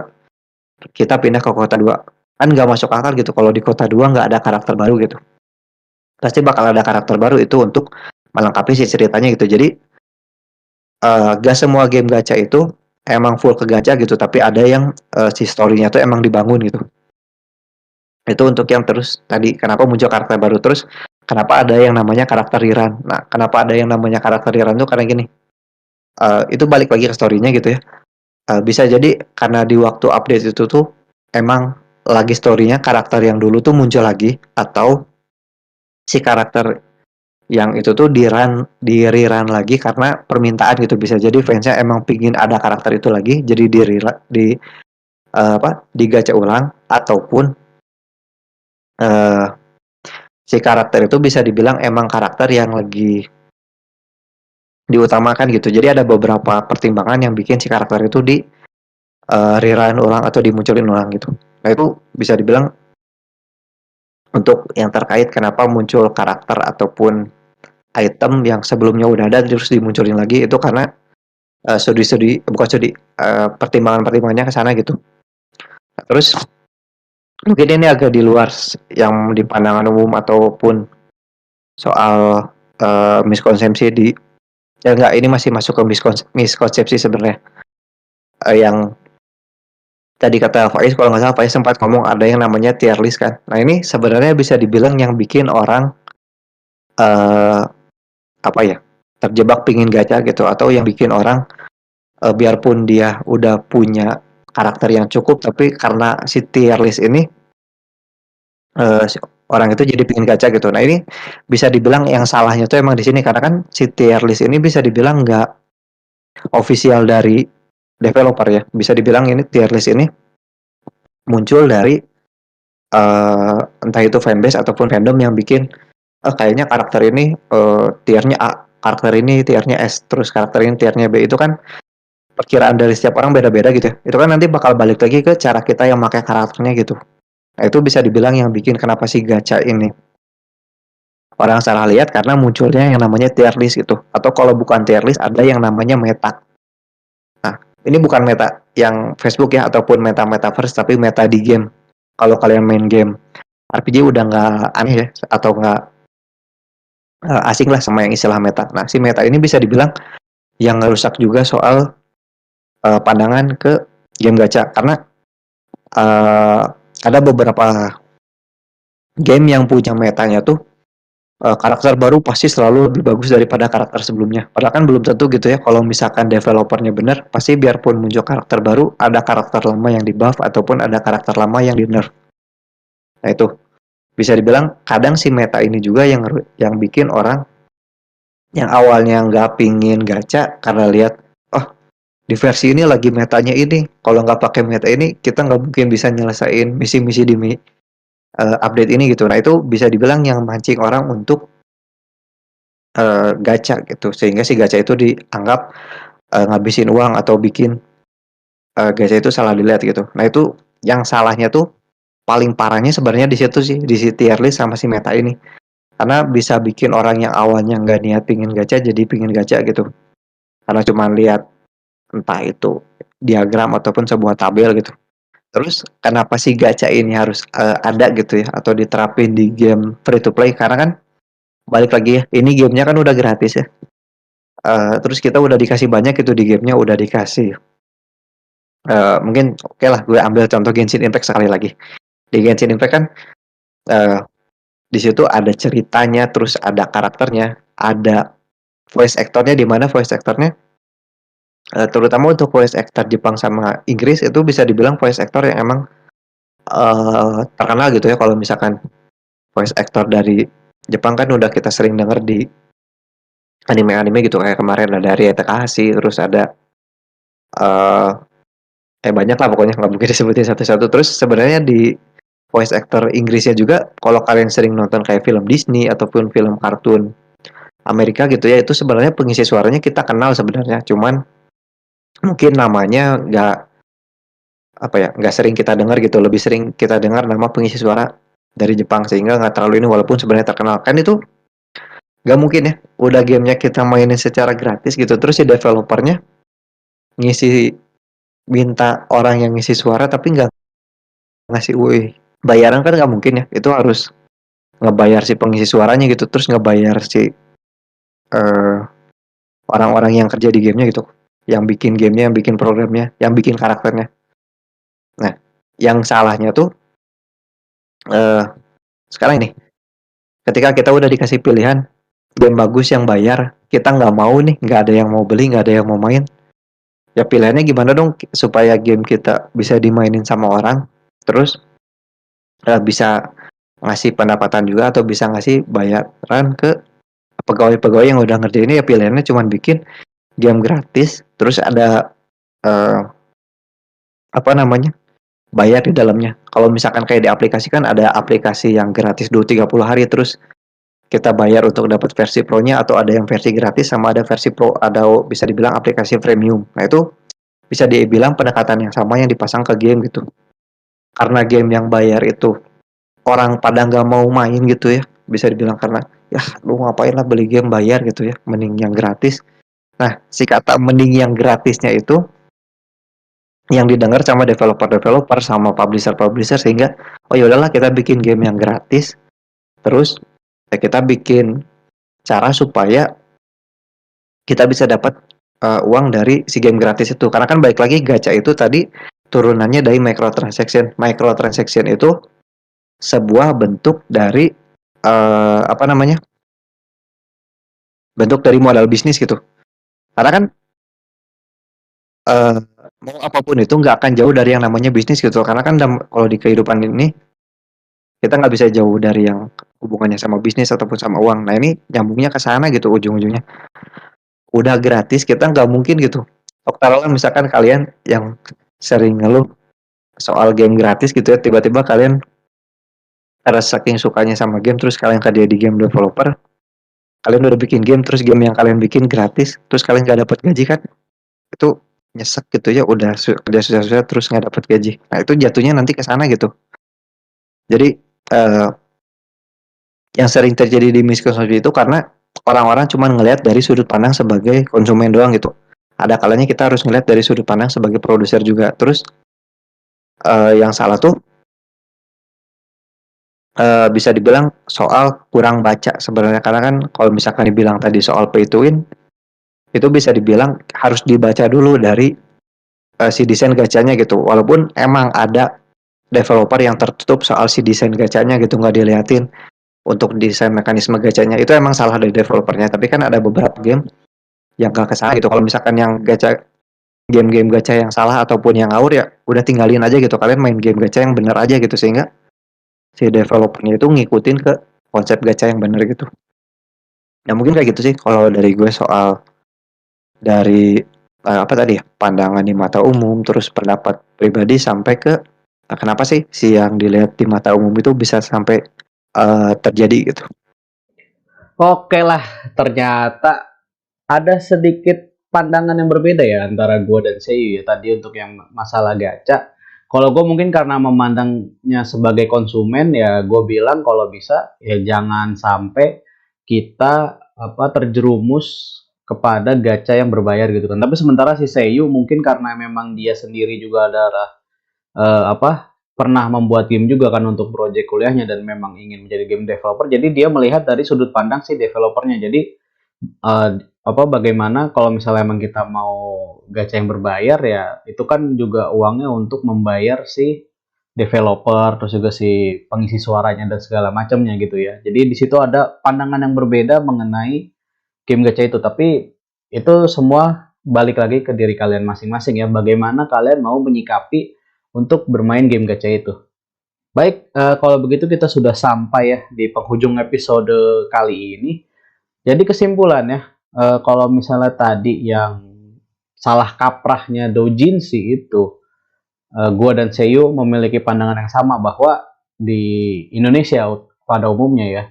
kita pindah ke kota 2. Kan nggak masuk akal gitu kalau di kota 2 nggak ada karakter baru gitu. Pasti bakal ada karakter baru itu untuk melengkapi si ceritanya gitu. Jadi gak semua game gacha itu emang full ke gacha gitu, tapi ada yang si story-nya tuh emang dibangun gitu. Itu untuk yang terus tadi kenapa muncul karakter baru, terus kenapa ada yang namanya karakter rerun. Nah, kenapa ada yang namanya karakter rerun tuh karena gini, itu balik lagi ke story-nya gitu ya. Bisa jadi karena di waktu update itu tuh emang lagi story-nya karakter yang dulu tuh muncul lagi, atau si karakter yang itu tuh di rerun lagi karena permintaan gitu. Bisa jadi fansnya emang pingin ada karakter itu lagi, jadi digacha ulang, ataupun si karakter itu bisa dibilang emang karakter yang lagi diutamakan gitu. Jadi ada beberapa pertimbangan yang bikin si karakter itu di rerun ulang atau dimunculin ulang gitu. Nah itu bisa dibilang untuk yang terkait kenapa muncul karakter ataupun item yang sebelumnya udah ada terus dimunculin lagi, itu karena pertimbangan-pertimbangannya ke sana gitu. Nah, terus mungkin ini agak di luar yang di pandangan umum ataupun soal miskonsepsi di ya enggak, ini masih masuk ke miskonsepsi sebenarnya. Yang tadi kata Faiz, kalau nggak salah Faiz sempat ngomong ada yang namanya tier list kan. Nah ini sebenarnya bisa dibilang yang bikin orang eh apa ya, terjebak pingin gacha gitu, atau yang bikin orang biarpun dia udah punya karakter yang cukup, tapi karena si tier list ini orang itu jadi pingin gacha gitu. Nah ini bisa dibilang yang salahnya tuh emang di sini, karena kan si tier list ini bisa dibilang nggak official dari developer ya. Bisa dibilang ini tier list ini muncul dari entah itu fanbase ataupun fandom yang bikin kayaknya karakter ini tiernya A, karakter ini tiernya S, terus karakter ini tiernya B. Itu kan perkiraan dari setiap orang beda-beda gitu ya. Itu kan nanti bakal balik lagi ke cara kita yang pakai karakternya gitu. Nah itu bisa dibilang yang bikin kenapa sih gacha ini orang salah lihat, karena munculnya yang namanya tier list gitu. Atau kalau bukan tier list ada yang namanya meta. Nah ini bukan meta yang Facebook ya ataupun metaverse, tapi meta di game. Kalau kalian main game RPG udah nggak aneh ya, atau nggak asing lah sama yang istilah meta. Nah si meta ini bisa dibilang yang ngerusak juga soal pandangan ke game gacha, karena ada beberapa game yang punya metanya tuh karakter baru pasti selalu lebih bagus daripada karakter sebelumnya. Padahal kan belum tentu gitu ya. Kalau misalkan developernya benar, pasti biarpun muncul karakter baru, ada karakter lama yang di buff ataupun ada karakter lama yang di nerf. Nah itu bisa dibilang kadang si meta ini juga yang bikin orang yang awalnya nggak pingin gacha karena lihat, oh di versi ini lagi metanya ini, kalau nggak pakai meta ini kita nggak mungkin bisa nyelesain misi-misi di update ini gitu. Nah itu bisa dibilang yang mancing orang untuk gacha gitu, sehingga si gacha itu dianggap ngabisin uang atau bikin gacha itu salah dilihat gitu. Nah itu yang salahnya tuh paling parahnya sebenarnya di situ sih, di si tier list sama si meta ini. Karena bisa bikin orang yang awalnya nggak niat pingin gacha jadi pingin gacha gitu. Karena cuma lihat entah itu diagram ataupun sebuah tabel gitu. Terus kenapa sih gacha ini harus ada gitu ya, atau diterapin di game free to play? Karena kan balik lagi ya, ini gamenya kan udah gratis ya. Terus kita udah dikasih banyak gitu di gamenya, udah dikasih mungkin oke lah gue ambil contoh Genshin Impact sekali lagi. Di Genshin Impact kan di situ ada ceritanya, terus ada karakternya, ada voice actornya, di mana voice actornya terutama untuk voice actor Jepang sama Inggris itu bisa dibilang voice actor yang emang terkenal gitu ya. Kalau misalkan voice actor dari Jepang kan udah kita sering denger di anime-anime gitu, kayak kemarin ada Rie Takahashi, terus ada banyak lah pokoknya, nggak mungkin disebutin satu-satu. Terus sebenarnya di voice actor Inggrisnya juga kalau kalian sering nonton kayak film Disney ataupun film kartun Amerika gitu ya, itu sebenarnya pengisi suaranya kita kenal sebenarnya, cuman mungkin namanya nggak sering kita dengar gitu, lebih sering kita dengar nama pengisi suara dari Jepang sehingga nggak terlalu ini walaupun sebenarnya terkenal. Kan itu nggak mungkin ya, udah gamenya kita mainin secara gratis gitu, terus si developernya ngisi minta orang yang ngisi suara tapi nggak ngasih bayaran kan nggak mungkin ya, itu harus ngebayar si pengisi suaranya gitu, terus ngebayar si eh, orang-orang yang kerja di gamenya gitu, yang bikin gamenya, yang bikin programnya, yang bikin karakternya. Nah, yang salahnya tuh eh, sekarang ini, ketika kita udah dikasih pilihan game bagus yang bayar, kita nggak mau nih, nggak ada yang mau beli, nggak ada yang mau main. Ya pilihannya gimana dong supaya game kita bisa dimainin sama orang, terus bisa ngasih pendapatan juga atau bisa ngasih bayaran ke pegawai-pegawai yang udah ngerjain ini. Ya pilihannya cuma bikin game gratis, terus ada eh, apa namanya bayar di dalamnya. Kalau misalkan kayak di aplikasi kan ada aplikasi yang gratis dulu 30 hari, terus kita bayar untuk dapat versi pro-nya, atau ada yang versi gratis sama ada versi pro, ada bisa dibilang aplikasi premium. Nah itu bisa dibilang pendekatan yang sama yang dipasang ke game gitu. Karena game yang bayar itu orang pada nggak mau main gitu ya, bisa dibilang karena ya lu ngapain lah beli game bayar gitu ya, mending yang gratis. Nah si kata mending yang gratisnya itu yang didengar sama developer-developer sama publisher-publisher, sehingga oh ya udahlah kita bikin game yang gratis, terus ya kita bikin cara supaya kita bisa dapat uang dari si game gratis itu. Karena kan baik lagi gacha itu tadi turunannya dari microtransaction. Microtransaction itu sebuah bentuk dari apa namanya? Bentuk dari modal bisnis gitu. Karena kan uh, mau apapun itu nggak akan jauh dari yang namanya bisnis gitu. Karena kan kalau di kehidupan ini kita nggak bisa jauh dari yang hubungannya sama bisnis ataupun sama uang. Nah ini nyambungnya ke sana gitu ujung-ujungnya. Udah gratis kita nggak mungkin gitu. Taruhlah misalkan kalian yang sering ngeluh soal game gratis gitu ya, tiba-tiba kalian karena saking sukanya sama game terus kalian kerja di game developer, kalian udah bikin game terus game yang kalian bikin gratis, terus kalian nggak dapat gaji kan, itu nyesek gitu ya, udah kerja susah-susah terus nggak dapat gaji. Nah itu jatuhnya nanti ke sana gitu. Jadi eh, yang sering terjadi di miskonsumsi itu karena orang-orang cuma ngelihat dari sudut pandang sebagai konsumen doang gitu. Ada kalanya kita harus ngelihat dari sudut pandang sebagai produser juga. Terus yang salah tuh bisa dibilang soal kurang baca sebenarnya, karena kan kalau misalkan dibilang tadi soal pay to win, itu bisa dibilang harus dibaca dulu dari si desain gacanya gitu. Walaupun emang ada developer yang tertutup soal si desain gacanya gitu, nggak diliatin untuk desain mekanisme gacanya, itu emang salah dari developernya. Tapi kan ada beberapa game yang gak kesana gitu. Kalau misalkan yang gacha, game-game gacha yang salah ataupun yang ngawur, ya udah tinggalin aja gitu, kalian main game gacha yang bener aja gitu, sehingga si developernya itu ngikutin ke konsep gacha yang bener gitu. Ya mungkin kayak gitu sih kalau dari gue soal dari apa tadi ya, pandangan di mata umum terus pendapat pribadi sampai ke kenapa sih si yang dilihat di mata umum itu bisa sampai terjadi gitu. Oke lah, ternyata ada sedikit pandangan yang berbeda ya antara gue dan Seiyu ya tadi untuk yang masalah gacha. Kalau gue mungkin karena memandangnya sebagai konsumen ya gue bilang kalau bisa ya jangan sampai kita terjerumus kepada gacha yang berbayar gitu kan. Tapi sementara si Seiyu mungkin karena memang dia sendiri juga adalah pernah membuat game juga kan untuk project kuliahnya dan memang ingin menjadi game developer. Jadi dia melihat dari sudut pandang si developernya. Jadi uh, bagaimana kalau misalnya emang kita mau gacha yang berbayar ya itu kan juga uangnya untuk membayar si developer terus juga si pengisi suaranya dan segala macamnya gitu ya. Jadi di situ ada pandangan yang berbeda mengenai game gacha itu, tapi itu semua balik lagi ke diri kalian masing-masing ya, bagaimana kalian mau menyikapi untuk bermain game gacha itu. Baik, kalau begitu kita sudah sampai ya di penghujung episode kali ini. Jadi kesimpulannya, kalau misalnya tadi yang salah kaprahnya doujinshi itu, gua dan Seiyu memiliki pandangan yang sama bahwa di Indonesia pada umumnya ya,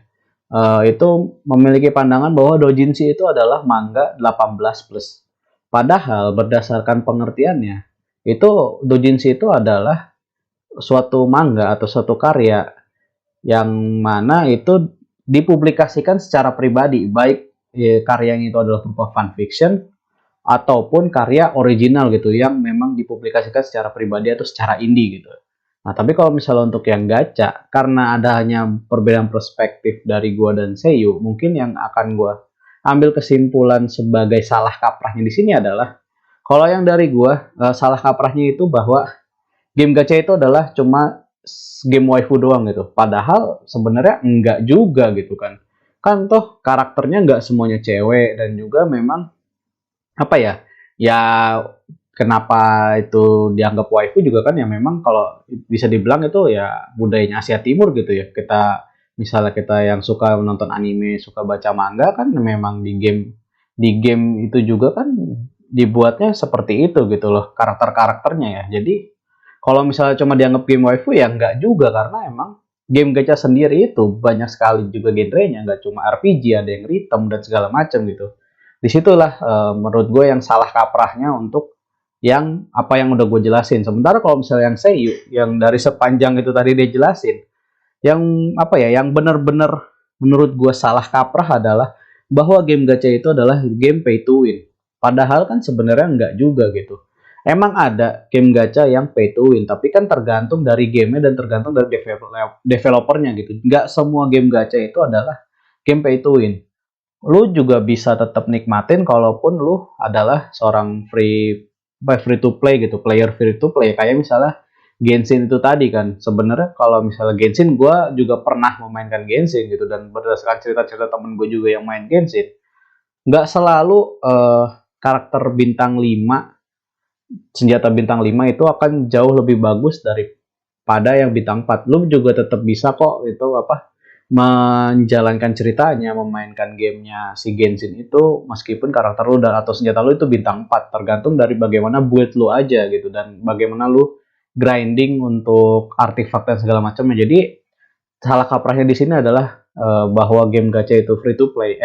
itu memiliki pandangan bahwa doujinshi itu adalah manga 18 plus. Padahal berdasarkan pengertiannya, itu doujinshi itu adalah suatu manga atau suatu karya yang mana itu dipublikasikan secara pribadi, baik karyanya itu adalah berupa fan fiction ataupun karya original gitu yang memang dipublikasikan secara pribadi atau secara indie gitu. Nah, tapi kalau misalnya untuk yang gacha, karena ada hanya perbedaan perspektif dari gua dan Seiyu, mungkin yang akan gua ambil kesimpulan sebagai salah kaprahnya di sini adalah kalau yang dari gua, salah kaprahnya itu bahwa game gacha itu adalah cuma game waifu doang gitu. Padahal sebenarnya enggak juga gitu kan. Kan toh karakternya enggak semuanya cewek dan juga memang apa ya? Ya kenapa itu dianggap waifu juga kan ya memang kalau bisa dibilang itu ya budayanya Asia Timur gitu ya. Misalnya kita yang suka menonton anime, suka baca manga kan memang di game itu juga kan dibuatnya seperti itu gitu loh karakter-karakternya ya. Jadi kalau misalnya cuma dianggap game waifu ya nggak juga karena emang game gacha sendiri itu banyak sekali juga genrenya, nggak cuma RPG, ada yang rhythm dan segala macam gitu. Disitulah menurut gue yang salah kaprahnya untuk yang apa yang udah gue jelasin. Sementara kalau misalnya yang Seiyu, yang dari sepanjang itu tadi dia jelasin, yang apa ya, yang benar-benar menurut gue salah kaprah adalah bahwa game gacha itu adalah game pay to win. Padahal kan sebenarnya nggak juga gitu. Emang ada game gacha yang pay to win, tapi kan tergantung dari gamenya dan tergantung dari developernya gitu. Nggak semua game gacha itu adalah game pay to win. Lu juga bisa tetap nikmatin kalaupun lu adalah seorang free to play gitu, player free to play. Kayak misalnya Genshin itu tadi kan. Sebenarnya kalau misalnya Genshin, gue juga pernah memainkan Genshin gitu dan berdasarkan cerita-cerita temen gue juga yang main Genshin, nggak selalu karakter bintang 5, senjata bintang 5 itu akan jauh lebih bagus daripada yang bintang 4. Lu juga tetap bisa kok itu apa menjalankan ceritanya, memainkan gamenya si Genshin itu meskipun karakter lu dan atau senjata lu itu bintang 4, tergantung dari bagaimana build lu aja gitu dan bagaimana lu grinding untuk artifak dan segala macamnya. Jadi salah kaprahnya di sini adalah bahwa game gacha itu free to play.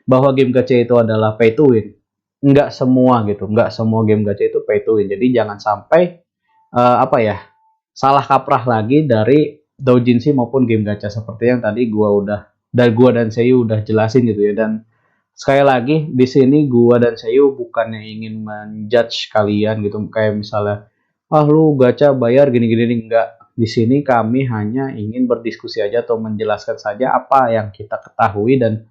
Bahwa game gacha itu adalah pay to win. Enggak semua gitu, enggak semua game gacha itu pay to win. Jadi jangan sampai apa ya, salah kaprah lagi dari doujinshi maupun game gacha seperti yang tadi gua dan Seiyu udah jelasin gitu ya. Dan sekali lagi di sini gua dan Seiyu bukannya ingin menjudge kalian gitu kayak misalnya lu gacha bayar gini-gini enggak. Di sini kami hanya ingin berdiskusi aja atau menjelaskan saja apa yang kita ketahui dan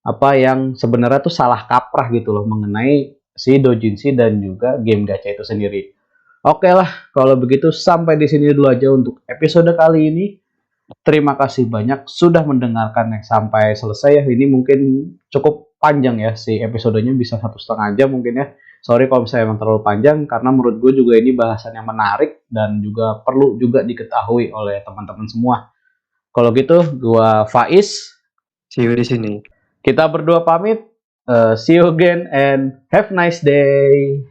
apa yang sebenarnya tuh salah kaprah gitu loh mengenai si doujinshi dan juga game gacha itu sendiri. Oke lah, kalau begitu sampai di sini dulu aja untuk episode kali ini. Terima kasih banyak sudah mendengarkan sampai selesai ya. Ini mungkin cukup panjang ya si episodenya, bisa 1,5 jam mungkin ya. Sorry kalau misalnya emang terlalu panjang karena menurut gue juga ini bahasan yang menarik dan juga perlu juga diketahui oleh teman-teman semua. Kalau gitu, gue Faiz. See you di sini. Kita berdua pamit. See you again and have a nice day.